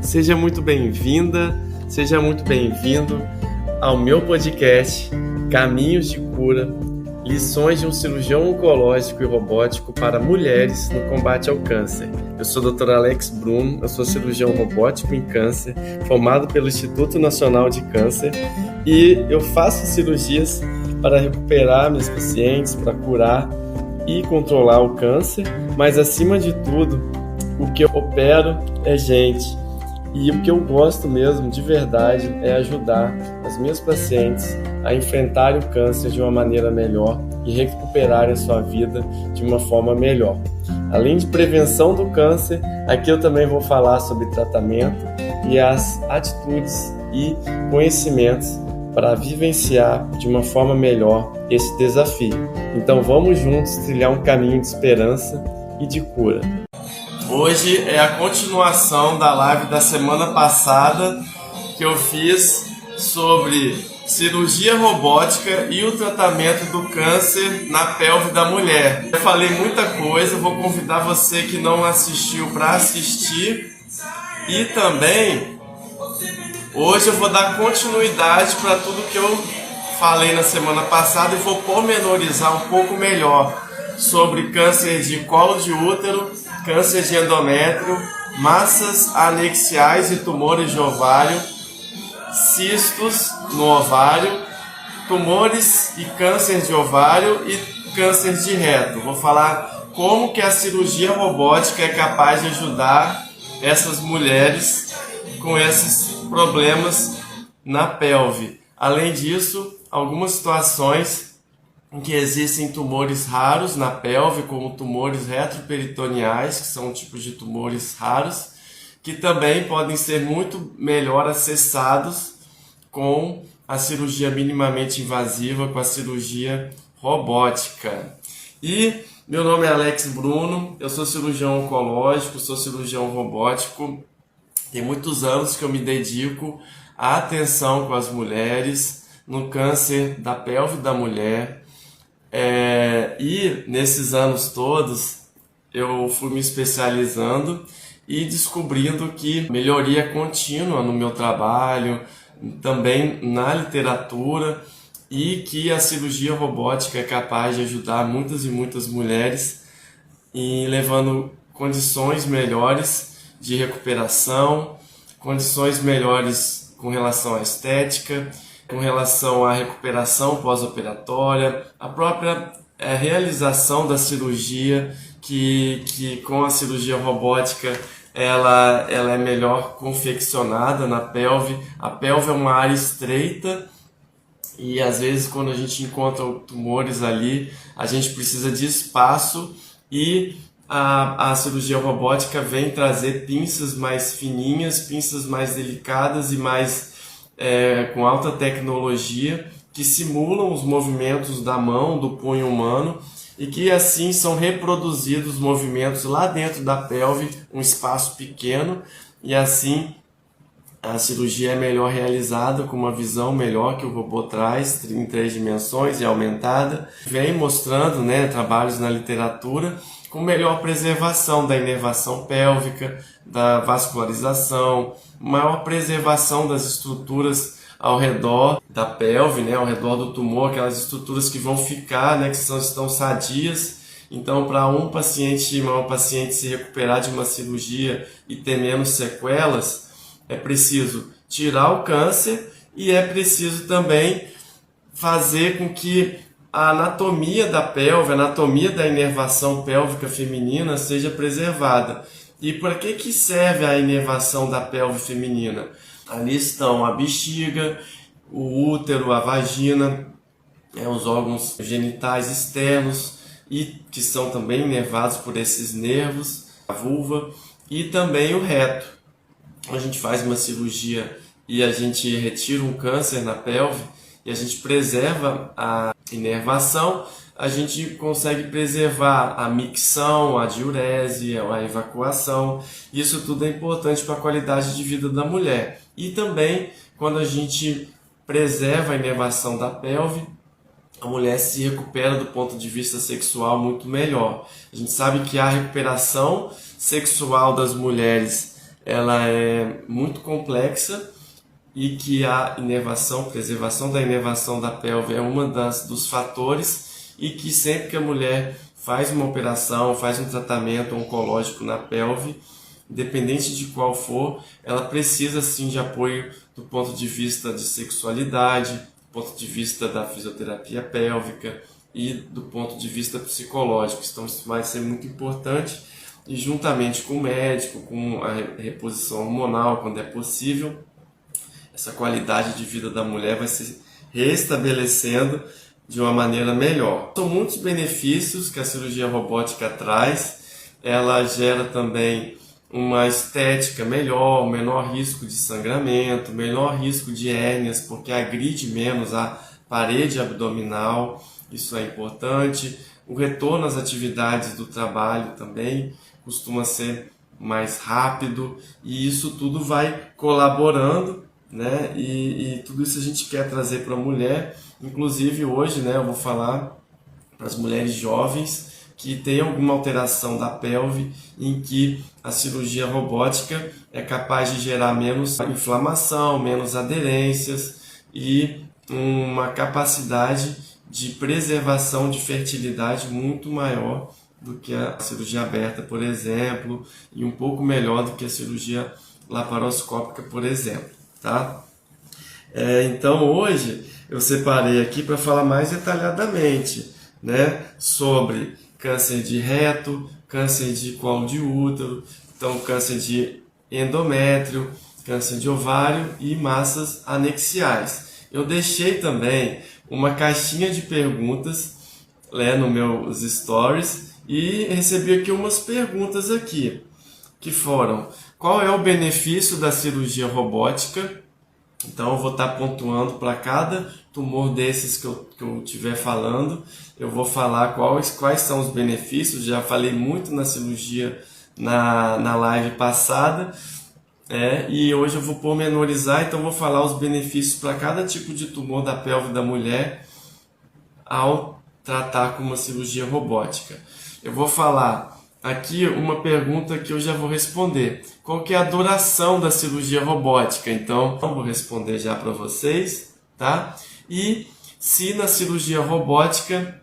Seja muito bem-vinda, seja muito bem-vindo ao meu podcast Caminhos de Cura, lições de um cirurgião oncológico e robótico para mulheres no combate ao câncer. Eu sou o Dr. Alex Bruno, eu sou cirurgião robótico em câncer, formado pelo Instituto Nacional de Câncer, e eu faço cirurgias para recuperar meus pacientes, para curar e controlar o câncer, mas acima de tudo, o que eu opero é gente. E o que eu gosto mesmo, de verdade, é ajudar as minhas pacientes a enfrentarem o câncer de uma maneira melhor e recuperarem a sua vida de uma forma melhor. Além de prevenção do câncer, aqui eu também vou falar sobre tratamento e as atitudes e conhecimentos para vivenciar de uma forma melhor esse desafio. Então vamos juntos trilhar um caminho de esperança e de cura. Hoje é a continuação da live da semana passada que eu fiz sobre cirurgia robótica e o tratamento do câncer na pelve da mulher. Eu falei muita coisa, vou convidar você que não assistiu para assistir. E também, hoje eu vou dar continuidade para tudo que eu falei na semana passada e vou pormenorizar um pouco melhor sobre câncer de colo de útero, câncer de endométrio, massas anexiais e tumores de ovário, cistos no ovário, tumores e câncer de ovário e câncer de reto. Vou falar como que a cirurgia robótica é capaz de ajudar essas mulheres com esses problemas na pelve. Além disso, algumas situações em que existem tumores raros na pelve, como tumores retroperitoneais, que são tipos de tumores raros, que também podem ser muito melhor acessados com a cirurgia minimamente invasiva, com a cirurgia robótica. E meu nome é Alex Bruno, eu sou cirurgião oncológico, sou cirurgião robótico. Tem muitos anos que eu me dedico à atenção com as mulheres no câncer da pelve da mulher. E nesses anos todos eu fui me especializando e descobrindo que melhoria contínua no meu trabalho, também na literatura, e que a cirurgia robótica é capaz de ajudar muitas e muitas mulheres em levando condições melhores de recuperação, condições melhores com relação à estética, com relação à recuperação pós-operatória, a própria realização da cirurgia, que com a cirurgia robótica ela é melhor confeccionada na pelve. A pelve é uma área estreita e às vezes quando a gente encontra tumores ali, a gente precisa de espaço, e a cirurgia robótica vem trazer pinças mais fininhas, pinças mais delicadas e mais com alta tecnologia, que simulam os movimentos da mão, do punho humano, e que assim são reproduzidos os movimentos lá dentro da pelve, um espaço pequeno, e assim a cirurgia é melhor realizada, com uma visão melhor que o robô traz, em 3 dimensões e aumentada. Vem mostrando, trabalhos na literatura com melhor preservação da inervação pélvica, da vascularização, maior preservação das estruturas ao redor da pelve, ao redor do tumor, aquelas estruturas que vão ficar, que estão sadias. Então, para uma paciente se recuperar de uma cirurgia e ter menos sequelas, é preciso tirar o câncer e é preciso também fazer com que a anatomia da pelve, a anatomia da inervação pélvica feminina seja preservada. E para que serve a inervação da pelve feminina? Ali estão a bexiga, o útero, a vagina, os órgãos genitais externos, e que são também inervados por esses nervos, a vulva, e também o reto. A gente faz uma cirurgia e a gente retira um câncer na pelve e a gente preserva a inervação, a gente consegue preservar a micção, a diurese, a evacuação. Isso tudo é importante para a qualidade de vida da mulher. E também, quando a gente preserva a inervação da pelve, a mulher se recupera do ponto de vista sexual muito melhor. A gente sabe que a recuperação sexual das mulheres ela é muito complexa e que a inervação, preservação da inervação da pelve é uma dos fatores, e que sempre que a mulher faz uma operação, faz um tratamento oncológico na pelve, independente de qual for, ela precisa sim de apoio do ponto de vista de sexualidade, do ponto de vista da fisioterapia pélvica e do ponto de vista psicológico. Então isso vai ser muito importante, e juntamente com o médico, com a reposição hormonal, quando é possível, essa qualidade de vida da mulher vai se restabelecendo de uma maneira melhor. São muitos benefícios que a cirurgia robótica traz. Ela gera também uma estética melhor, menor risco de sangramento, menor risco de hérnias, porque agride menos a parede abdominal, isso é importante. O retorno às atividades do trabalho também costuma ser mais rápido, e isso tudo vai colaborando, né? E tudo isso a gente quer trazer para a mulher. Inclusive hoje, né, eu vou falar para as mulheres jovens que têm alguma alteração da pelve, em que a cirurgia robótica é capaz de gerar menos inflamação, menos aderências e uma capacidade de preservação de fertilidade muito maior do que a cirurgia aberta, por exemplo, e um pouco melhor do que a cirurgia laparoscópica, por exemplo, tá? Então hoje eu separei aqui para falar mais detalhadamente, né, sobre câncer de reto, câncer de colo de útero, então câncer de endométrio, câncer de ovário e massas anexiais. Eu deixei também uma caixinha de perguntas, né, nos meus stories, e recebi aqui umas perguntas aqui, que foram: qual é o benefício da cirurgia robótica? Então eu vou estar pontuando para cada tumor desses que eu estiver falando, eu vou falar quais são os benefícios. Já falei muito na cirurgia na live passada, e hoje eu vou pormenorizar, então vou falar os benefícios para cada tipo de tumor da pelve da mulher ao tratar com uma cirurgia robótica. Eu vou falar aqui uma pergunta que eu já vou responder: qual que é a duração da cirurgia robótica? Então, eu vou responder já para vocês, tá? E se na cirurgia robótica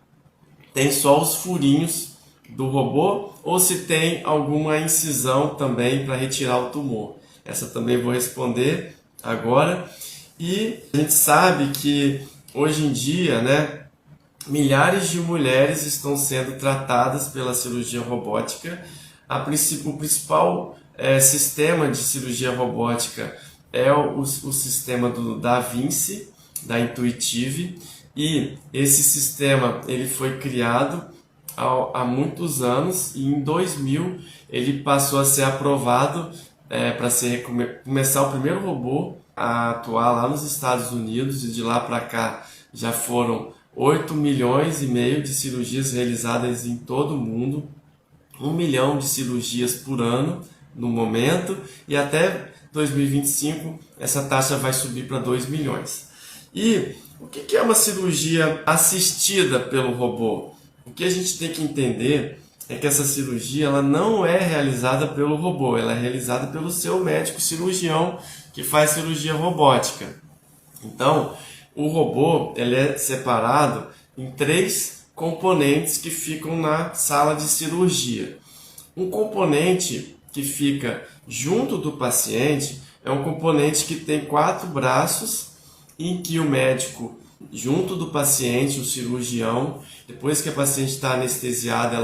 tem só os furinhos do robô, ou se tem alguma incisão também para retirar o tumor. Essa também vou responder agora. E a gente sabe que hoje em dia, né, milhares de mulheres estão sendo tratadas pela cirurgia robótica. O principal sistema de cirurgia robótica é o sistema do Da Vinci, da Intuitive, e esse sistema ele foi criado há muitos anos, e em 2000 ele passou a ser aprovado para começar o primeiro robô a atuar lá nos Estados Unidos, e de lá para cá já foram 8 milhões e meio de cirurgias realizadas em todo o mundo, 1 milhão de cirurgias por ano no momento, e até 2025 essa taxa vai subir para 2 milhões. E o que é uma cirurgia assistida pelo robô? O que a gente tem que entender é que essa cirurgia ela não é realizada pelo robô, ela é realizada pelo seu médico cirurgião que faz cirurgia robótica. Então, o robô ele é separado em 3 componentes que ficam na sala de cirurgia. Um componente que fica junto do paciente é um componente que tem 4 braços, em que o médico, junto do paciente, o cirurgião, depois que a paciente está anestesiada,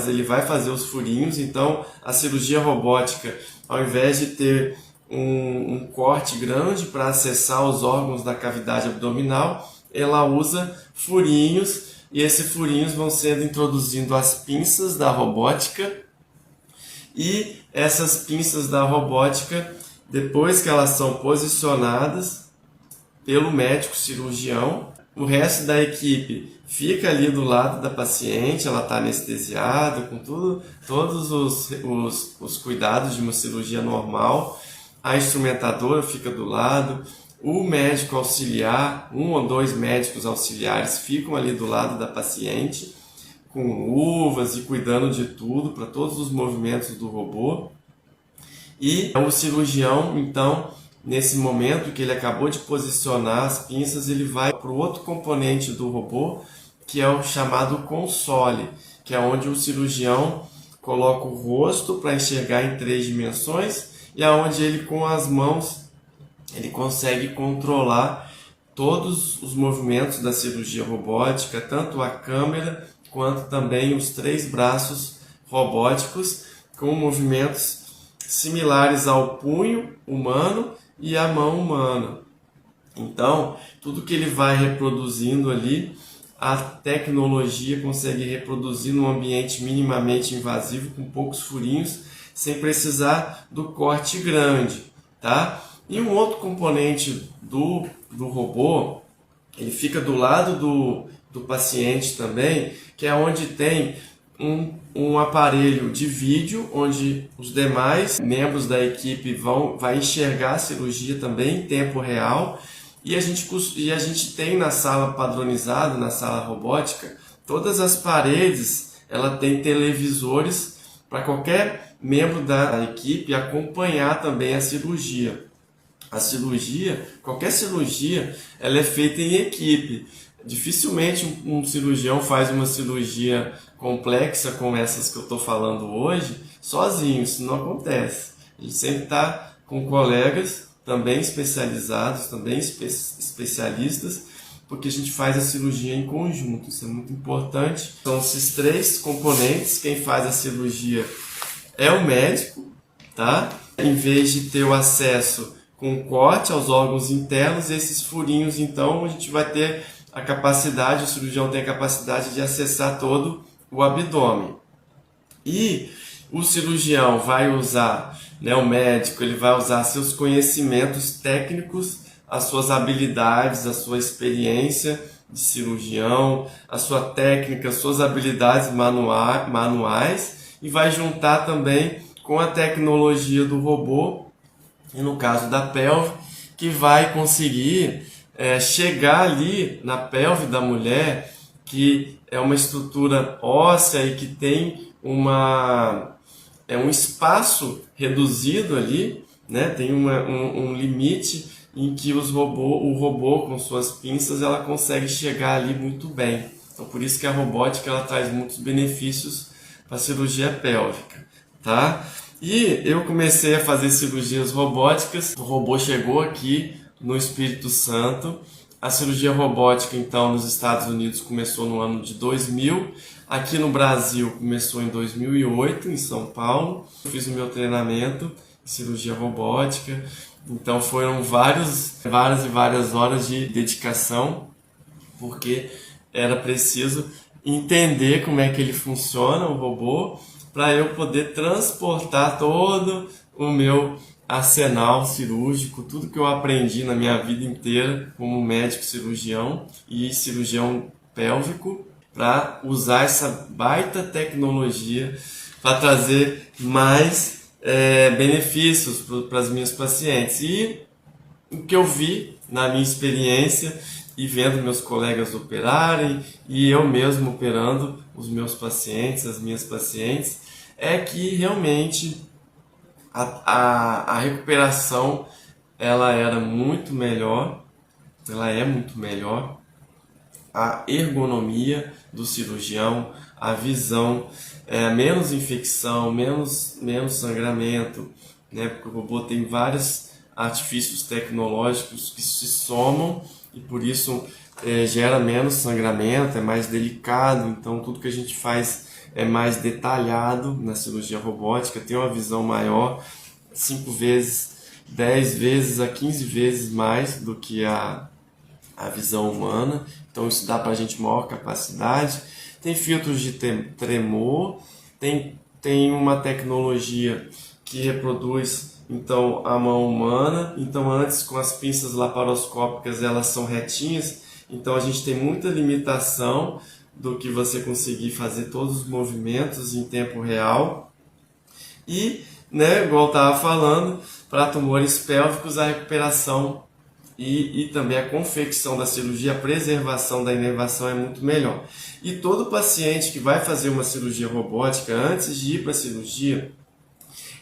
ele vai fazer os furinhos. Então, a cirurgia robótica, ao invés de ter um corte grande para acessar os órgãos da cavidade abdominal, ela usa furinhos, e esses furinhos vão sendo introduzindo as pinças da robótica, e essas pinças da robótica, depois que elas são posicionadas pelo médico cirurgião, o resto da equipe fica ali do lado da paciente, ela está anestesiada, com todos os cuidados de uma cirurgia normal. A instrumentadora fica do lado, o médico auxiliar, 1 ou 2 médicos auxiliares ficam ali do lado da paciente, com luvas e cuidando de tudo, para todos os movimentos do robô. E o cirurgião, então, nesse momento que ele acabou de posicionar as pinças, ele vai para o outro componente do robô, que é o chamado console, que é onde o cirurgião coloca o rosto para enxergar em 3 dimensões e aonde ele com as mãos ele consegue controlar todos os movimentos da cirurgia robótica, tanto a câmera quanto também os 3 braços robóticos com movimentos similares ao punho humano e à mão humana. Então, tudo que ele vai reproduzindo ali, a tecnologia consegue reproduzir num ambiente minimamente invasivo, com poucos furinhos, sem precisar do corte grande, tá? E um outro componente do robô, ele fica do lado do paciente também, que é onde tem um aparelho de vídeo, onde os demais membros da equipe vai enxergar a cirurgia também em tempo real. E a gente tem na sala padronizada, na sala robótica, todas as paredes, ela tem televisores para qualquer membro da equipe acompanhar também a cirurgia. A cirurgia, qualquer cirurgia, ela é feita em equipe. Dificilmente um cirurgião faz uma cirurgia complexa como essas que eu estou falando hoje sozinho, isso não acontece. A gente sempre está com colegas também especializados, também especialistas, porque a gente faz a cirurgia em conjunto, isso é muito importante. São esses 3 componentes, quem faz a cirurgia é o médico, tá? Em vez de ter o acesso com corte aos órgãos internos, esses furinhos, então, a gente vai ter a capacidade, o cirurgião tem a capacidade de acessar todo o abdômen. E o cirurgião vai usar, o médico, ele vai usar seus conhecimentos técnicos, as suas habilidades, a sua experiência de cirurgião, a sua técnica, as suas habilidades manuais e vai juntar também com a tecnologia do robô, e no caso da pelve, que vai conseguir chegar ali na pelve da mulher, que é uma estrutura óssea e que tem um espaço reduzido ali, né? Tem um limite em que o robô com suas pinças ela consegue chegar ali muito bem. Então por isso que a robótica ela traz muitos benefícios para a cirurgia pélvica, tá? E eu comecei a fazer cirurgias robóticas, o robô chegou aqui no Espírito Santo. A cirurgia robótica, então, nos Estados Unidos começou no ano de 2000. Aqui no Brasil começou em 2008, em São Paulo. Eu fiz o meu treinamento em cirurgia robótica. Então foram várias e várias horas de dedicação, porque era preciso entender como é que ele funciona, o robô, para eu poder transportar todo o meu arsenal cirúrgico, tudo que eu aprendi na minha vida inteira como médico cirurgião e cirurgião pélvico, para usar essa baita tecnologia para trazer mais benefícios para as minhas pacientes. E o que eu vi na minha experiência e vendo meus colegas operarem e eu mesmo operando os meus pacientes, as minhas pacientes, é que realmente a recuperação ela era muito melhor, ela é muito melhor, a ergonomia do cirurgião, a visão, menos infecção, menos sangramento, né? Porque o robô tem vários artifícios tecnológicos que se somam e por isso gera menos sangramento, é mais delicado, então tudo que a gente faz é mais detalhado na cirurgia robótica, tem uma visão maior, 5 vezes, 10 vezes a 15 vezes mais do que a visão humana, então isso dá para a gente maior capacidade. Tem filtros de tremor, tem uma tecnologia que reproduz então a mão humana, então antes com as pinças laparoscópicas elas são retinhas, então a gente tem muita limitação do que você conseguir fazer todos os movimentos em tempo real. E, igual eu estava falando, para tumores pélvicos a recuperação e também a confecção da cirurgia, a preservação da inervação é muito melhor. E todo paciente que vai fazer uma cirurgia robótica, antes de ir para a cirurgia,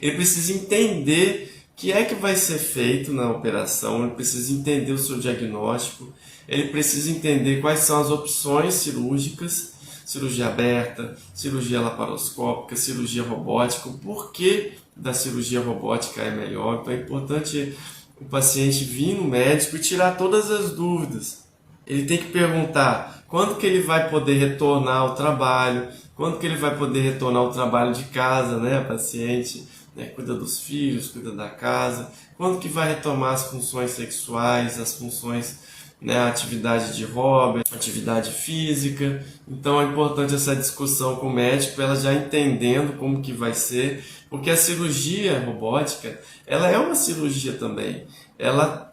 Ele precisa entender o que é que vai ser feito na operação, ele precisa entender o seu diagnóstico, ele precisa entender quais são as opções cirúrgicas, cirurgia aberta, cirurgia laparoscópica, cirurgia robótica, o porquê da cirurgia robótica é melhor. Então é importante o paciente vir no médico e tirar todas as dúvidas. Ele tem que perguntar quando que ele vai poder retornar ao trabalho, quando que ele vai poder retornar ao trabalho de casa, né, paciente, né, cuida dos filhos, cuida da casa, quando que vai retomar as funções sexuais, as funções, né, a atividade de hobby, atividade física. Então é importante essa discussão com o médico, ela já entendendo como que vai ser, porque a cirurgia robótica, ela é uma cirurgia também. Ela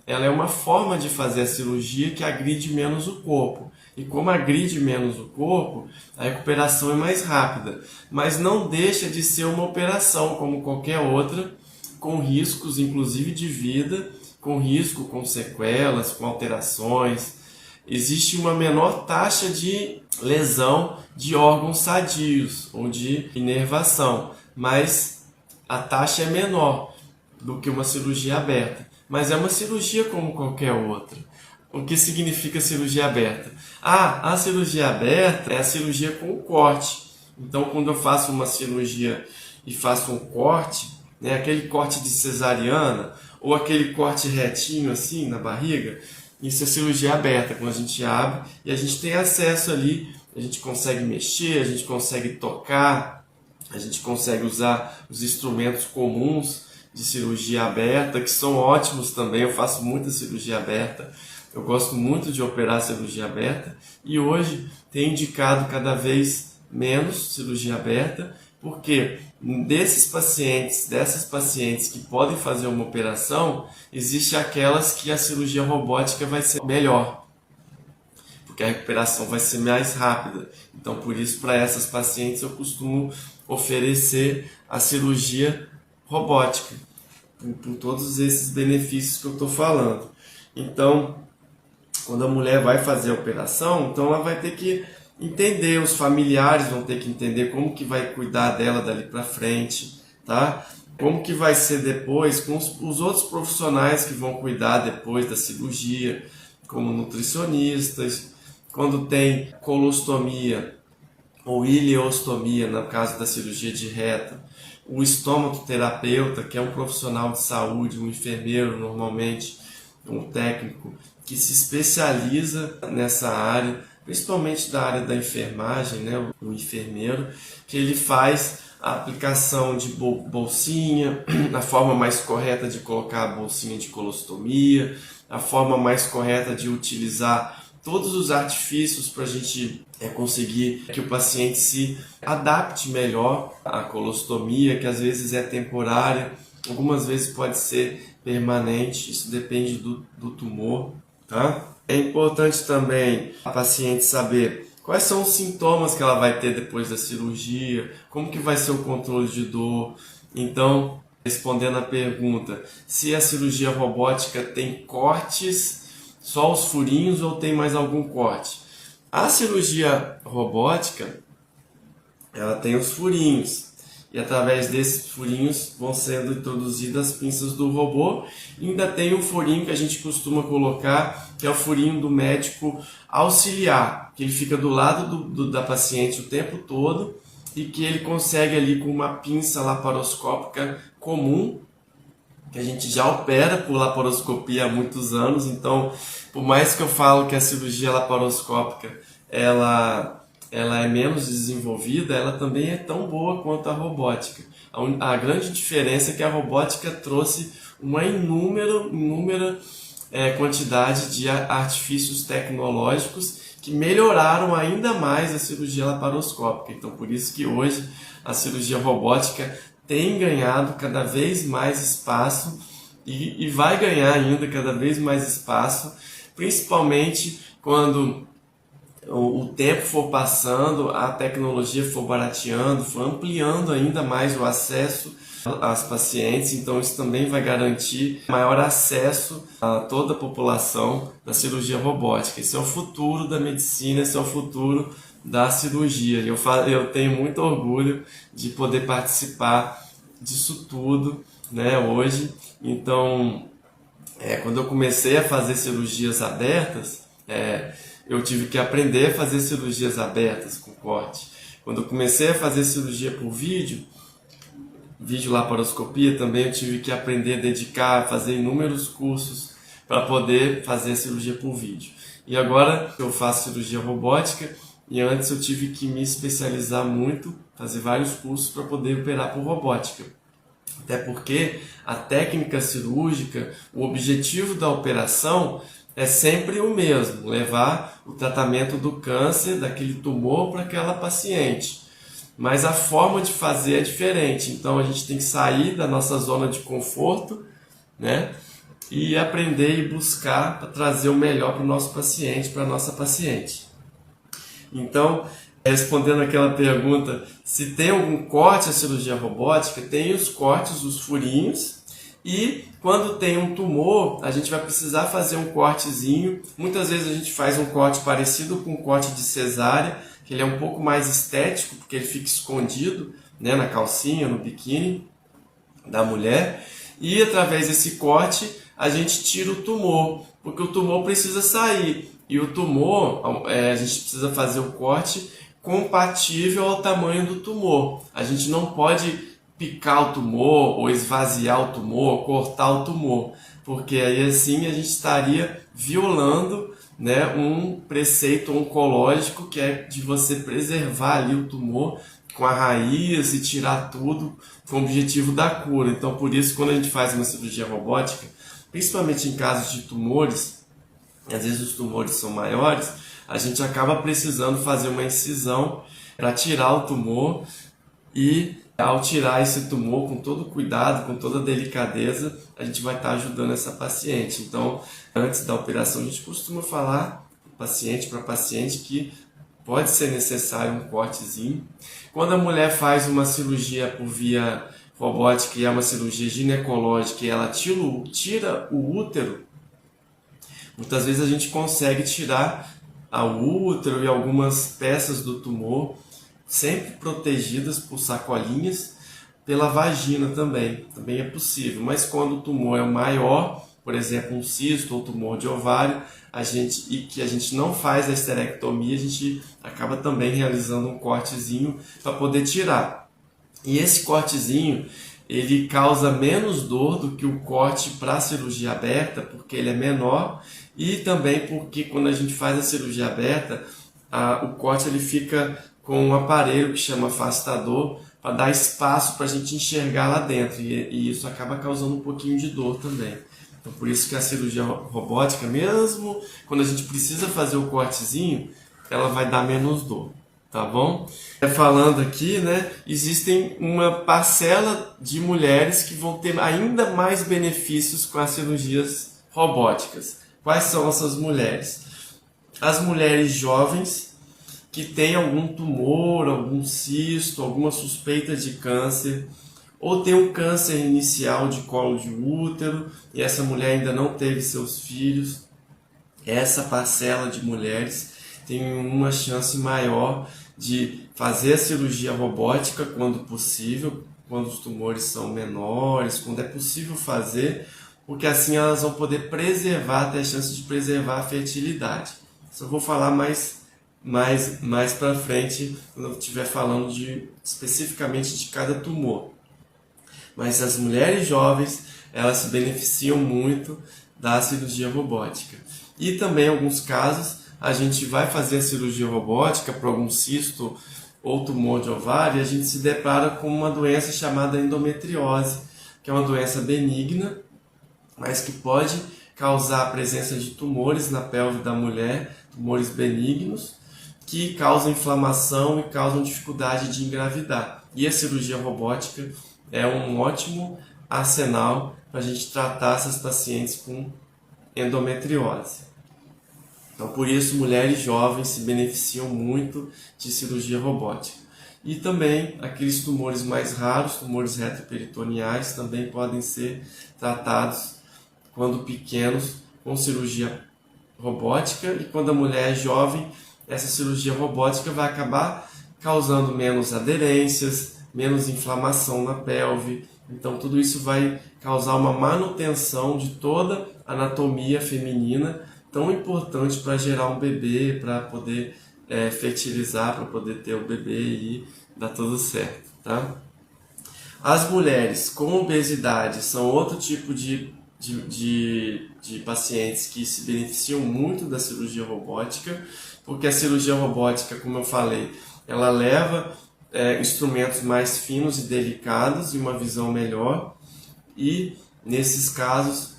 é uma forma de fazer a cirurgia que agride menos o corpo. E como agride menos o corpo, a recuperação é mais rápida. Mas não deixa de ser uma operação como qualquer outra, com riscos inclusive de vida, com risco, com sequelas, com alterações. Existe uma menor taxa de lesão de órgãos sadios ou de inervação, mas a taxa é menor do que uma cirurgia aberta. Mas é uma cirurgia como qualquer outra. O que significa cirurgia aberta? A cirurgia aberta é a cirurgia com corte. Então, quando eu faço uma cirurgia e faço um corte, né, aquele corte de cesariana ou aquele corte retinho assim na barriga, isso é cirurgia aberta, quando a gente abre e a gente tem acesso ali, a gente consegue mexer, a gente consegue tocar, a gente consegue usar os instrumentos comuns de cirurgia aberta, que são ótimos também. Eu faço muita cirurgia aberta, eu gosto muito de operar cirurgia aberta e hoje tenho indicado cada vez menos cirurgia aberta, porque dessas pacientes que podem fazer uma operação, existe aquelas que a cirurgia robótica vai ser melhor, porque a recuperação vai ser mais rápida. Então, por isso, para essas pacientes eu costumo oferecer a cirurgia robótica, por todos esses benefícios que eu estou falando. Então, quando a mulher vai fazer a operação, então ela vai ter que entender, os familiares vão ter que entender como que vai cuidar dela dali para frente, tá? Como que vai ser depois com os outros profissionais que vão cuidar depois da cirurgia, como nutricionistas, quando tem colostomia ou ileostomia, no caso da cirurgia de reto, o estomacoterapeuta, que é um profissional de saúde, um enfermeiro normalmente, um técnico que se especializa nessa área, principalmente da área da enfermagem, né, o enfermeiro, que ele faz a aplicação de bolsinha, a forma mais correta de colocar a bolsinha de colostomia, a forma mais correta de utilizar todos os artifícios para a gente conseguir que o paciente se adapte melhor à colostomia, que às vezes é temporária, algumas vezes pode ser permanente, isso depende do tumor, tá? É importante também a paciente saber quais são os sintomas que ela vai ter depois da cirurgia, como que vai ser o controle de dor. Então, respondendo a pergunta, se a cirurgia robótica tem cortes, só os furinhos ou tem mais algum corte? A cirurgia robótica, ela tem os furinhos. E através desses furinhos vão sendo introduzidas as pinças do robô. E ainda tem um furinho que a gente costuma colocar, que é o furinho do médico auxiliar, que ele fica do lado da paciente o tempo todo e que ele consegue ali com uma pinça laparoscópica comum, que a gente já opera por laparoscopia há muitos anos. Então, por mais que eu falo que a cirurgia laparoscópica ela é menos desenvolvida, ela também é tão boa quanto a robótica. A grande diferença é que a robótica trouxe uma inúmera quantidade de artifícios tecnológicos que melhoraram ainda mais a cirurgia laparoscópica. Então, por isso que hoje a cirurgia robótica tem ganhado cada vez mais espaço e vai ganhar ainda cada vez mais espaço, principalmente quando o tempo for passando, a tecnologia for barateando, for ampliando ainda mais o acesso às pacientes. Então isso também vai garantir maior acesso a toda a população da cirurgia robótica. Esse é o futuro da medicina, esse é o futuro da cirurgia. Eu tenho muito orgulho de poder participar disso tudo, né, hoje. Então, quando eu comecei a fazer cirurgias abertas, eu tive que aprender a fazer cirurgias abertas com corte. Quando eu comecei a fazer cirurgia por vídeo laparoscopia, também eu tive que aprender a dedicar, fazer inúmeros cursos para poder fazer a cirurgia por vídeo. E agora eu faço cirurgia robótica, e antes eu tive que me especializar muito, fazer vários cursos para poder operar por robótica. Até porque a técnica cirúrgica, o objetivo da operação é sempre o mesmo, levar o tratamento do câncer, daquele tumor, para aquela paciente. Mas a forma de fazer é diferente, então a gente tem que sair da nossa zona de conforto, né? E aprender e buscar para trazer o melhor para o nosso paciente, para a nossa paciente. Então, respondendo aquela pergunta, se tem algum corte a cirurgia robótica, tem os cortes, os furinhos, e quando tem um tumor, a gente vai precisar fazer um cortezinho. Muitas vezes a gente faz um corte parecido com um corte de cesárea, que ele é um pouco mais estético, porque ele fica escondido, né, na calcinha, no biquíni da mulher, e através desse corte a gente tira o tumor, porque o tumor precisa sair, e o tumor, a gente precisa fazer o corte compatível ao tamanho do tumor. A gente não pode picar o tumor, ou esvaziar o tumor, ou cortar o tumor, porque aí assim a gente estaria violando, né, um preceito oncológico, que é de você preservar ali o tumor com a raiz e tirar tudo com o objetivo da cura. Então, por isso, quando a gente faz uma cirurgia robótica, principalmente em casos de tumores, às vezes os tumores são maiores, a gente acaba precisando fazer uma incisão para tirar o tumor, e ao tirar esse tumor com todo cuidado, com toda delicadeza, a gente vai estar ajudando essa paciente. Então, antes da operação, a gente costuma falar paciente para paciente que pode ser necessário um cortezinho. Quando a mulher faz uma cirurgia por via robótica, e é uma cirurgia ginecológica, e ela tira o útero, muitas vezes a gente consegue tirar o útero e algumas peças do tumor, sempre protegidas por sacolinhas, pela vagina também é possível. Mas quando o tumor é maior, por exemplo, um cisto ou tumor de ovário, que a gente não faz a esterectomia, a gente acaba também realizando um cortezinho para poder tirar. E esse cortezinho, ele causa menos dor do que o corte para a cirurgia aberta, porque ele é menor, e também porque quando a gente faz a cirurgia aberta, o corte ele fica com um aparelho que chama afastador, para dar espaço para a gente enxergar lá dentro, e isso acaba causando um pouquinho de dor também. Então, por isso que a cirurgia robótica, mesmo quando a gente precisa fazer o cortezinho, ela vai dar menos dor, tá bom? Falando aqui, né, existem uma parcela de mulheres que vão ter ainda mais benefícios com as cirurgias robóticas. Quais são essas mulheres? As mulheres jovens que têm algum tumor, algum cisto, alguma suspeita de câncer, ou tem um câncer inicial de colo de útero e essa mulher ainda não teve seus filhos. Essa parcela de mulheres tem uma chance maior de fazer a cirurgia robótica quando possível, quando os tumores são menores, quando é possível fazer, porque assim elas vão poder preservar, ter a chance de preservar a fertilidade. Só vou falar mais para frente, quando eu estiver falando especificamente de cada tumor. Mas as mulheres jovens, elas se beneficiam muito da cirurgia robótica. E também, em alguns casos, a gente vai fazer a cirurgia robótica para algum cisto ou tumor de ovário, e a gente se depara com uma doença chamada endometriose, que é uma doença benigna, mas que pode causar a presença de tumores na pelve da mulher, tumores benignos, que causam inflamação e causam dificuldade de engravidar. E a cirurgia robótica é um ótimo arsenal para a gente tratar essas pacientes com endometriose. Então, por isso, mulheres jovens se beneficiam muito de cirurgia robótica. E também aqueles tumores mais raros, tumores retroperitoneais, também podem ser tratados quando pequenos com cirurgia robótica, e quando a mulher é jovem, essa cirurgia robótica vai acabar causando menos aderências, menos inflamação na pelve. Então tudo isso vai causar uma manutenção de toda a anatomia feminina, tão importante para gerar um bebê, para poder fertilizar, para poder ter o bebê e dar tudo certo, tá? As mulheres com obesidade são outro tipo de pacientes que se beneficiam muito da cirurgia robótica, porque a cirurgia robótica, como eu falei, ela leva instrumentos mais finos e delicados e uma visão melhor, e nesses casos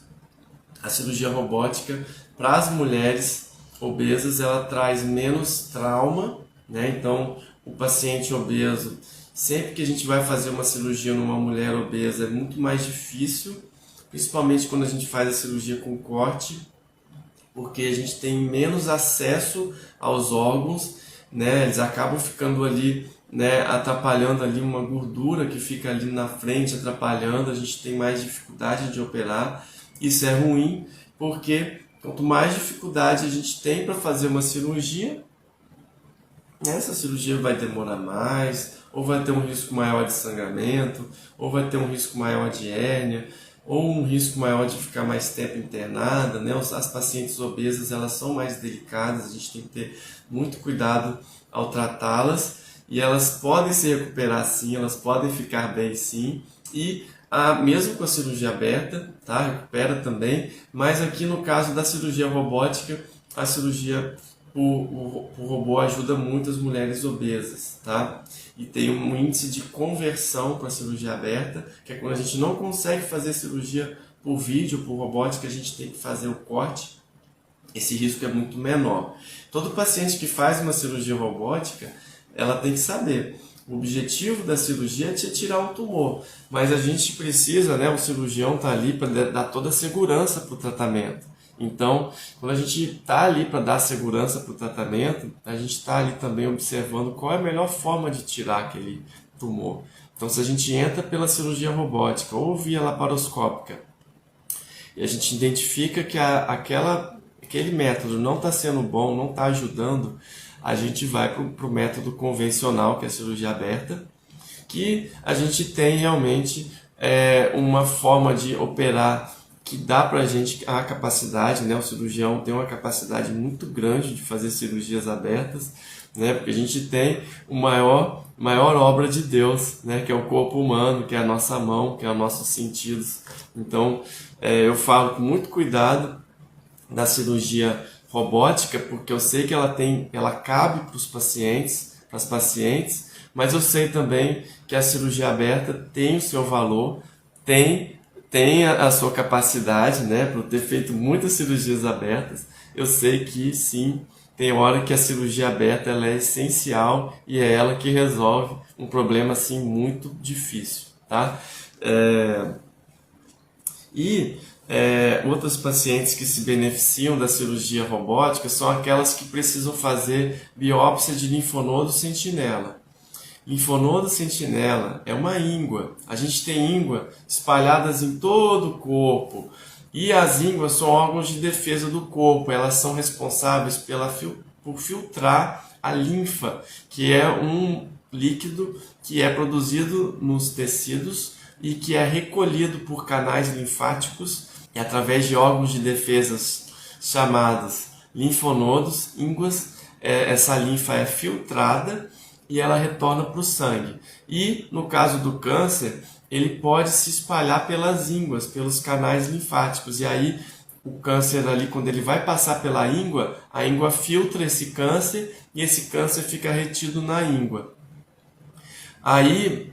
a cirurgia robótica para as mulheres obesas ela traz menos trauma, né? Então o paciente obeso, sempre que a gente vai fazer uma cirurgia numa mulher obesa, é muito mais difícil, principalmente quando a gente faz a cirurgia com corte, porque a gente tem menos acesso aos órgãos, né? Eles acabam ficando ali, né, atrapalhando ali uma gordura que fica ali na frente, atrapalhando, a gente tem mais dificuldade de operar. Isso é ruim, porque quanto mais dificuldade a gente tem para fazer uma cirurgia, essa cirurgia vai demorar mais, ou vai ter um risco maior de sangramento, ou vai ter um risco maior de hérnia, ou um risco maior de ficar mais tempo internada, né? As pacientes obesas, elas são mais delicadas, a gente tem que ter muito cuidado ao tratá-las, e elas podem se recuperar sim, elas podem ficar bem sim, e mesmo com a cirurgia aberta, tá? Recupera também, mas aqui no caso da cirurgia robótica, a cirurgia por robô ajuda muito as mulheres obesas, tá? E tem um índice de conversão para a cirurgia aberta, que é quando a gente não consegue fazer cirurgia por vídeo, por robótica, a gente tem que fazer o corte. Esse risco é muito menor. Todo paciente que faz uma cirurgia robótica, ela tem que saber, o objetivo da cirurgia é tirar um tumor, mas a gente precisa, né, o cirurgião está ali para dar toda a segurança para o tratamento. Então, quando a gente está ali para dar segurança para o tratamento, a gente está ali também observando qual é a melhor forma de tirar aquele tumor. Então, se a gente entra pela cirurgia robótica ou via laparoscópica e a gente identifica que aquele método não está sendo bom, não está ajudando, a gente vai para o método convencional, que é a cirurgia aberta, que a gente tem realmente uma forma de operar que dá para a gente a capacidade, né? O cirurgião tem uma capacidade muito grande de fazer cirurgias abertas, né? Porque a gente tem a maior obra de Deus, né? Que é o corpo humano, que é a nossa mão, que é os nossos sentidos. Então, eu falo com muito cuidado da cirurgia robótica, porque eu sei que ela cabe para os pacientes, para as pacientes, mas eu sei também que a cirurgia aberta tem o seu valor, tem a sua capacidade, né, por ter feito muitas cirurgias abertas. Eu sei que sim, tem hora que a cirurgia aberta ela é essencial e é ela que resolve um problema assim muito difícil, tá? Outras pacientes que se beneficiam da cirurgia robótica são aquelas que precisam fazer biópsia de linfonodo sentinela. Linfonodo sentinela é uma íngua. A gente tem íngua espalhadas em todo o corpo. E as ínguas são órgãos de defesa do corpo. Elas são responsáveis por filtrar a linfa, que é um líquido que é produzido nos tecidos e que é recolhido por canais linfáticos e através de órgãos de defesa chamados linfonodos, ínguas. Essa linfa é filtrada e ela retorna para o sangue. E no caso do câncer, ele pode se espalhar pelas ínguas, pelos canais linfáticos. E aí o câncer ali, quando ele vai passar pela íngua, a íngua filtra esse câncer e esse câncer fica retido na íngua. Aí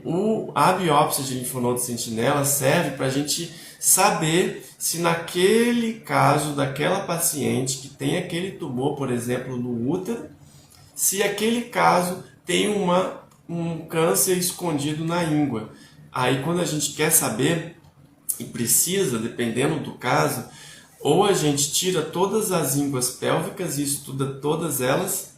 a biópsia de linfonodo sentinela serve para a gente saber se naquele caso daquela paciente que tem aquele tumor, por exemplo, no útero, se aquele caso tem um câncer escondido na íngua. Aí quando a gente quer saber e precisa, dependendo do caso, ou a gente tira todas as ínguas pélvicas e estuda todas elas,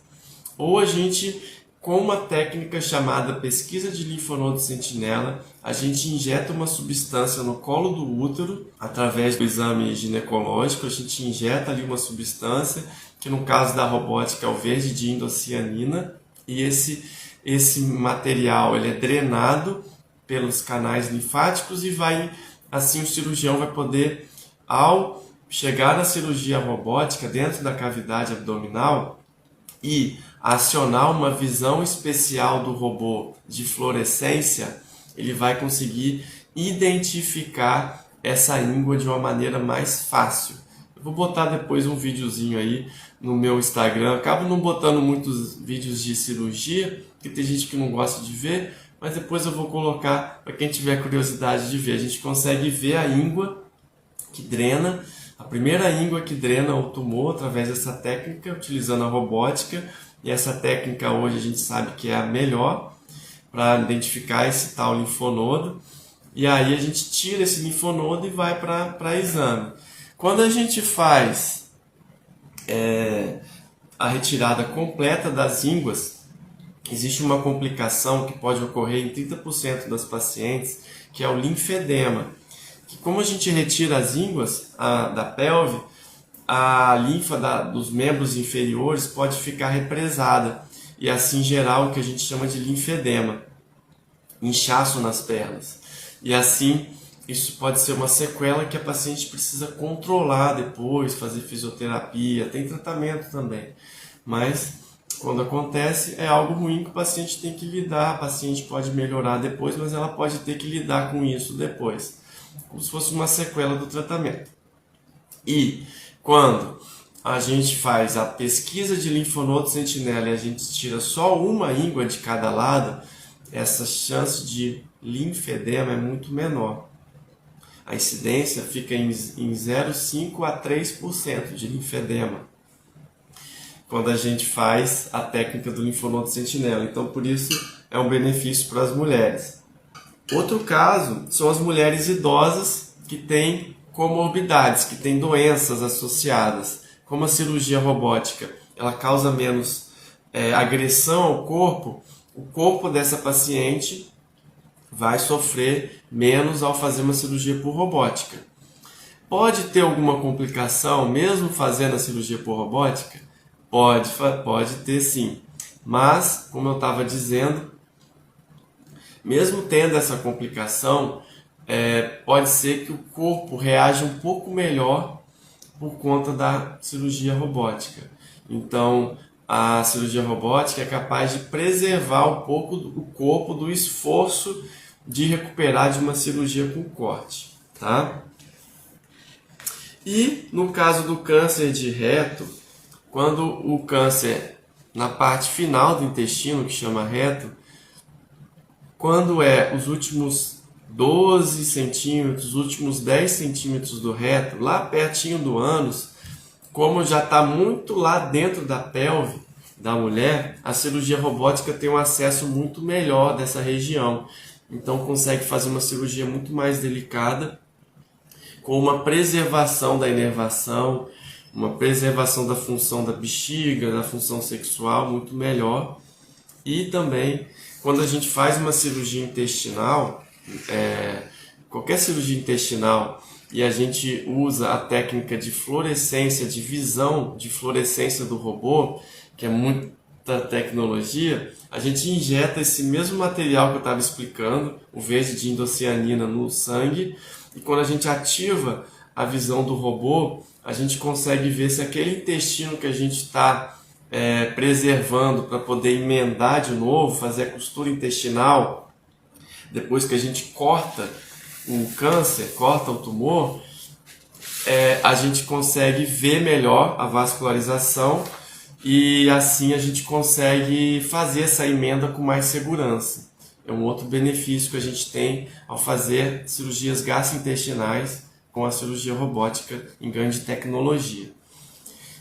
ou a gente com uma técnica chamada pesquisa de linfonodo sentinela. A gente injeta uma substância no colo do útero, através do exame ginecológico, a gente injeta ali uma substância, que no caso da robótica é o verde de indocianina, e esse material ele é drenado pelos canais linfáticos e assim o cirurgião vai poder, ao chegar na cirurgia robótica dentro da cavidade abdominal e acionar uma visão especial do robô de fluorescência, ele vai conseguir identificar essa íngua de uma maneira mais fácil. Eu vou botar depois um videozinho aí no meu Instagram. Acabo não botando muitos vídeos de cirurgia, porque tem gente que não gosta de ver, mas depois eu vou colocar para quem tiver curiosidade de ver. A gente consegue ver a íngua que drena, a primeira íngua que drena o tumor através dessa técnica, utilizando a robótica. E essa técnica hoje a gente sabe que é a melhor para identificar esse tal linfonodo. E aí a gente tira esse linfonodo e vai para exame. Quando a gente faz a retirada completa das ínguas, existe uma complicação que pode ocorrer em 30% das pacientes, que é o linfedema. Que como a gente retira as ínguas da pelve, a linfa dos membros inferiores pode ficar represada e assim gerar o que a gente chama de linfedema, inchaço nas pernas. E assim, isso pode ser uma sequela que a paciente precisa controlar depois, fazer fisioterapia, tem tratamento também. Mas quando acontece é algo ruim que o paciente tem que lidar, a paciente pode melhorar depois, mas ela pode ter que lidar com isso depois, como se fosse uma sequela do tratamento. E quando a gente faz a pesquisa de linfonodo sentinela e a gente tira só uma íngua de cada lado, essa chance de linfedema é muito menor. A incidência fica em 0,5% a 3% de linfedema quando a gente faz a técnica do linfonodo sentinela. Então, por isso, é um benefício para as mulheres. Outro caso são as mulheres idosas que têm comorbidades, que têm doenças associadas, como a cirurgia robótica. Ela causa menos agressão ao corpo, o corpo dessa paciente vai sofrer menos ao fazer uma cirurgia por robótica. Pode ter alguma complicação mesmo fazendo a cirurgia por robótica? Pode ter sim, mas, como eu estava dizendo, mesmo tendo essa complicação, pode ser que o corpo reaja um pouco melhor por conta da cirurgia robótica. Então, a cirurgia robótica é capaz de preservar um pouco o corpo do esforço de recuperar de uma cirurgia com corte, tá? E no caso do câncer de reto, quando o câncer na parte final do intestino, que chama reto, quando os últimos 12 centímetros, os últimos 10 centímetros do reto, lá pertinho do ânus, como já está muito lá dentro da pelve da mulher, a cirurgia robótica tem um acesso muito melhor dessa região. Então consegue fazer uma cirurgia muito mais delicada, com uma preservação da inervação, uma preservação da função da bexiga, da função sexual muito melhor. E também, quando a gente faz uma cirurgia intestinal, qualquer cirurgia intestinal, e a gente usa a técnica de fluorescência, de visão de fluorescência do robô, que é muita tecnologia, a gente injeta esse mesmo material que eu estava explicando, o verde de indocianina, no sangue, e quando a gente ativa a visão do robô, a gente consegue ver se aquele intestino que a gente está preservando para poder emendar de novo, fazer a costura intestinal, depois que a gente corta o câncer, corta o tumor, a gente consegue ver melhor a vascularização e assim a gente consegue fazer essa emenda com mais segurança. É um outro benefício que a gente tem ao fazer cirurgias gastrointestinais com a cirurgia robótica em ganho de tecnologia.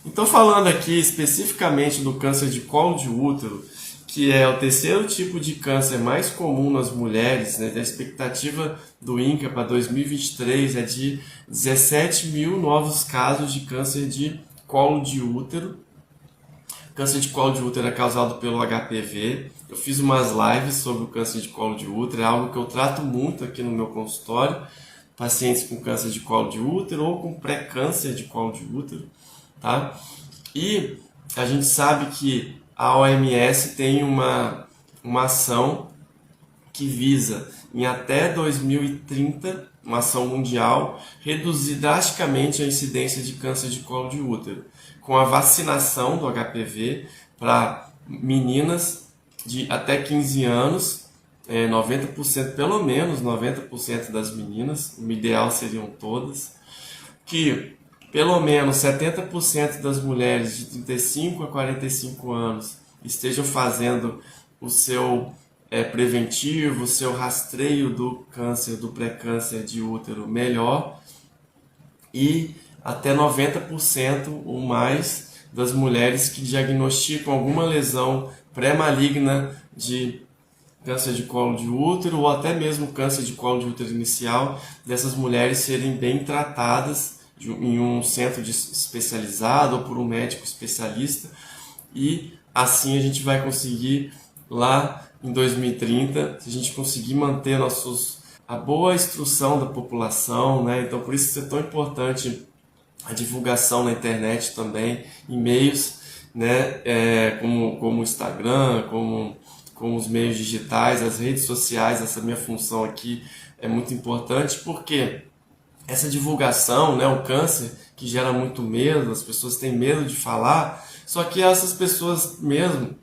Então, falando aqui especificamente do câncer de colo de útero, que é o terceiro tipo de câncer mais comum nas mulheres, né? A expectativa do INCA para 2023 é de 17 mil novos casos de câncer de colo de útero. O Câncer de colo de útero é causado pelo HPV. Eu fiz umas lives sobre o câncer de colo de útero, é algo que eu trato muito aqui no meu consultório. Pacientes com câncer de colo de útero ou com pré-câncer de colo de útero, tá? E a gente sabe que a OMS tem uma ação que visa, em até 2030, uma ação mundial, reduzir drasticamente a incidência de câncer de colo de útero, com a vacinação do HPV para meninas de até 15 anos, 90%, pelo menos 90% das meninas, o ideal seriam todas, que pelo menos 70% das mulheres de 35 a 45 anos estejam fazendo o seu preventivo, o seu rastreio do câncer, do pré-câncer de útero melhor, e até 90% ou mais das mulheres que diagnosticam alguma lesão pré-maligna de câncer de colo de útero ou até mesmo câncer de colo de útero inicial, dessas mulheres serem bem tratadas em um centro especializado ou por um médico especialista, e assim a gente vai conseguir lá em 2030, se a gente conseguir manter a boa instrução da população, né? Então por isso é tão importante a divulgação na internet também, e-mails, né? Como o Instagram, como os meios digitais, as redes sociais. Essa minha função aqui é muito importante, porque essa divulgação, né, o câncer que gera muito medo, as pessoas têm medo de falar, só que essas pessoas mesmo,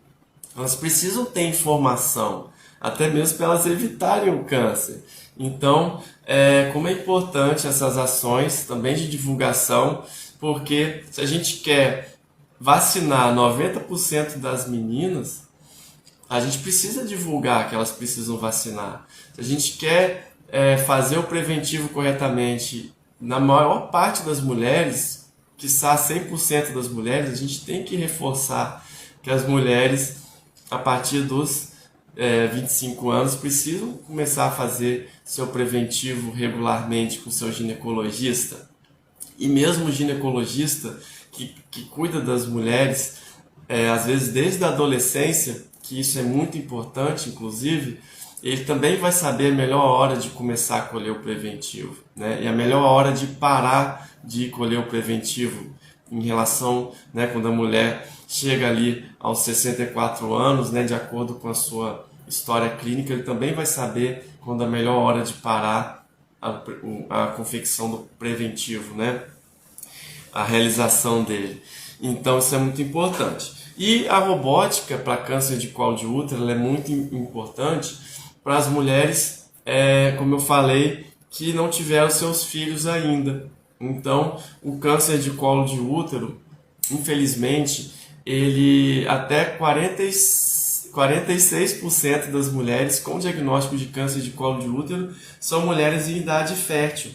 elas precisam ter informação, até mesmo para elas evitarem o câncer. Então, como é importante essas ações também de divulgação, porque se a gente quer vacinar 90% das meninas, a gente precisa divulgar que elas precisam vacinar. Se a gente quer fazer o preventivo corretamente na maior parte das mulheres, quiçá 100% das mulheres, a gente tem que reforçar que as mulheres, a partir dos 25 anos, precisam começar a fazer seu preventivo regularmente com seu ginecologista. E mesmo o ginecologista que cuida das mulheres, às vezes desde a adolescência, que isso é muito importante, inclusive, ele também vai saber a melhor hora de começar a colher o preventivo, né? E a melhor hora de parar de colher o preventivo em relação, né, quando a mulher chega ali aos 64 anos, né, de acordo com a sua história clínica, ele também vai saber quando a melhor hora de parar a confecção do preventivo, né? A realização dele. Então isso é muito importante. E a robótica para câncer de colo de útero, ela é muito importante para as mulheres, como eu falei, que não tiveram seus filhos ainda. Então, o câncer de colo de útero, infelizmente, ele até 46% das mulheres com diagnóstico de câncer de colo de útero são mulheres em idade fértil.